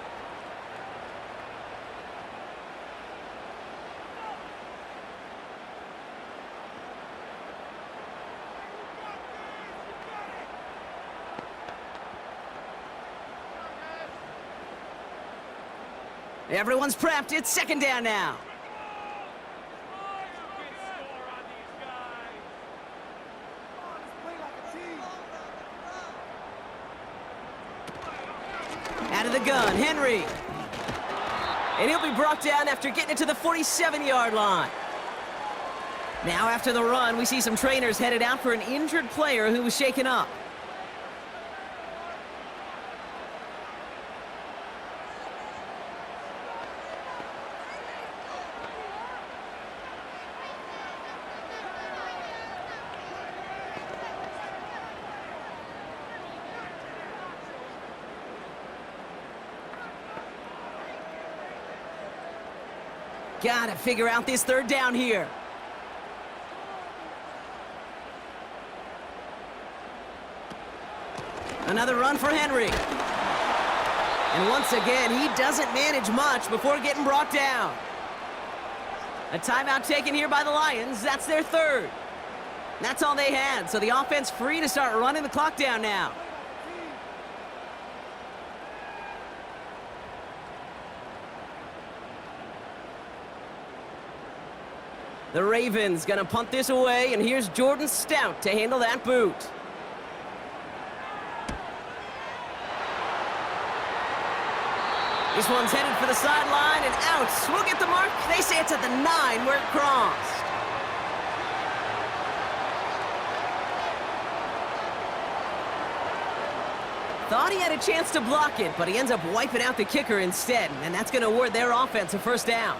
Everyone's prepped. It's second down now. Out of the gun, Henry. And he'll be brought down after getting it to the 47-yard line. Now after the run, we see some trainers headed out for an injured player who was shaken up. Gotta figure out this third down here. Another run for Henry. And once again, he doesn't manage much before getting brought down. A timeout taken here by the Lions. That's their third. That's all they had, so the offense free to start running the clock down now. The Ravens gonna punt this away, and here's Jordan Stout to handle that boot. This one's headed for the sideline and out. We'll get the mark. They say it's at the 9 where it crossed. Thought he had a chance to block it, but he ends up wiping out the kicker instead, and that's gonna award their offense a first down.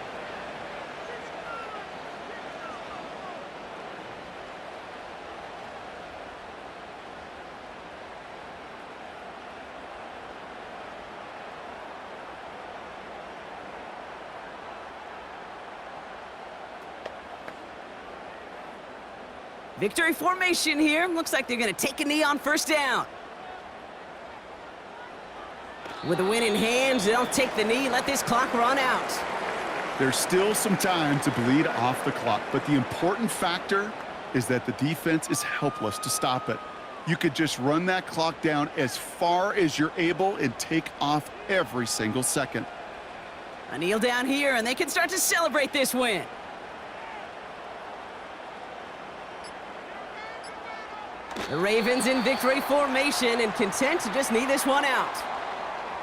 Victory formation here. Looks like they're going to take a knee on first down. With the win in hand, they'll take the knee, let this clock run out. There's still some time to bleed off the clock, but the important factor is that the defense is helpless to stop it. You could just run that clock down as far as you're able and take off every single second. A kneel down here, and they can start to celebrate this win. The Ravens in victory formation and content to just knee this one out.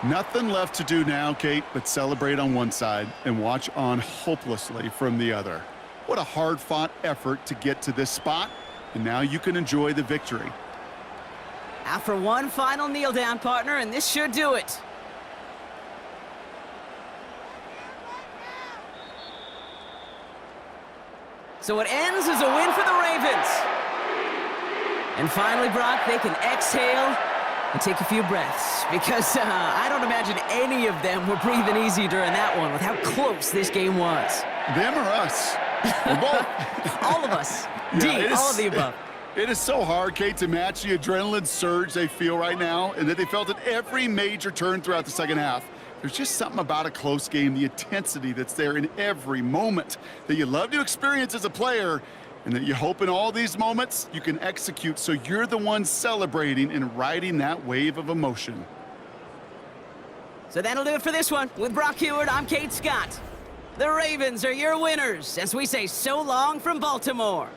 Nothing left to do now, Kate, but celebrate on one side and watch on hopelessly from the other. What a hard-fought effort to get to this spot, and now you can enjoy the victory. After one final kneel down, partner, and this should do it. So it ends as a win for the Ravens. And finally, Brock, they can exhale and take a few breaths, because I don't imagine any of them were breathing easy during that one with how close this game was. Them or us? We're both. All of us. Yeah, all of the above. It is so hard, Kate, to match the adrenaline surge they feel right now and that they felt at every major turn throughout the second half. There's just something about a close game, the intensity that's there in every moment that you love to experience as a player, and that you hope in all these moments you can execute so you're the one celebrating and riding that wave of emotion. So that'll do it for this one. With Brock Heward, I'm Kate Scott. The Ravens are your winners as we say so long from Baltimore.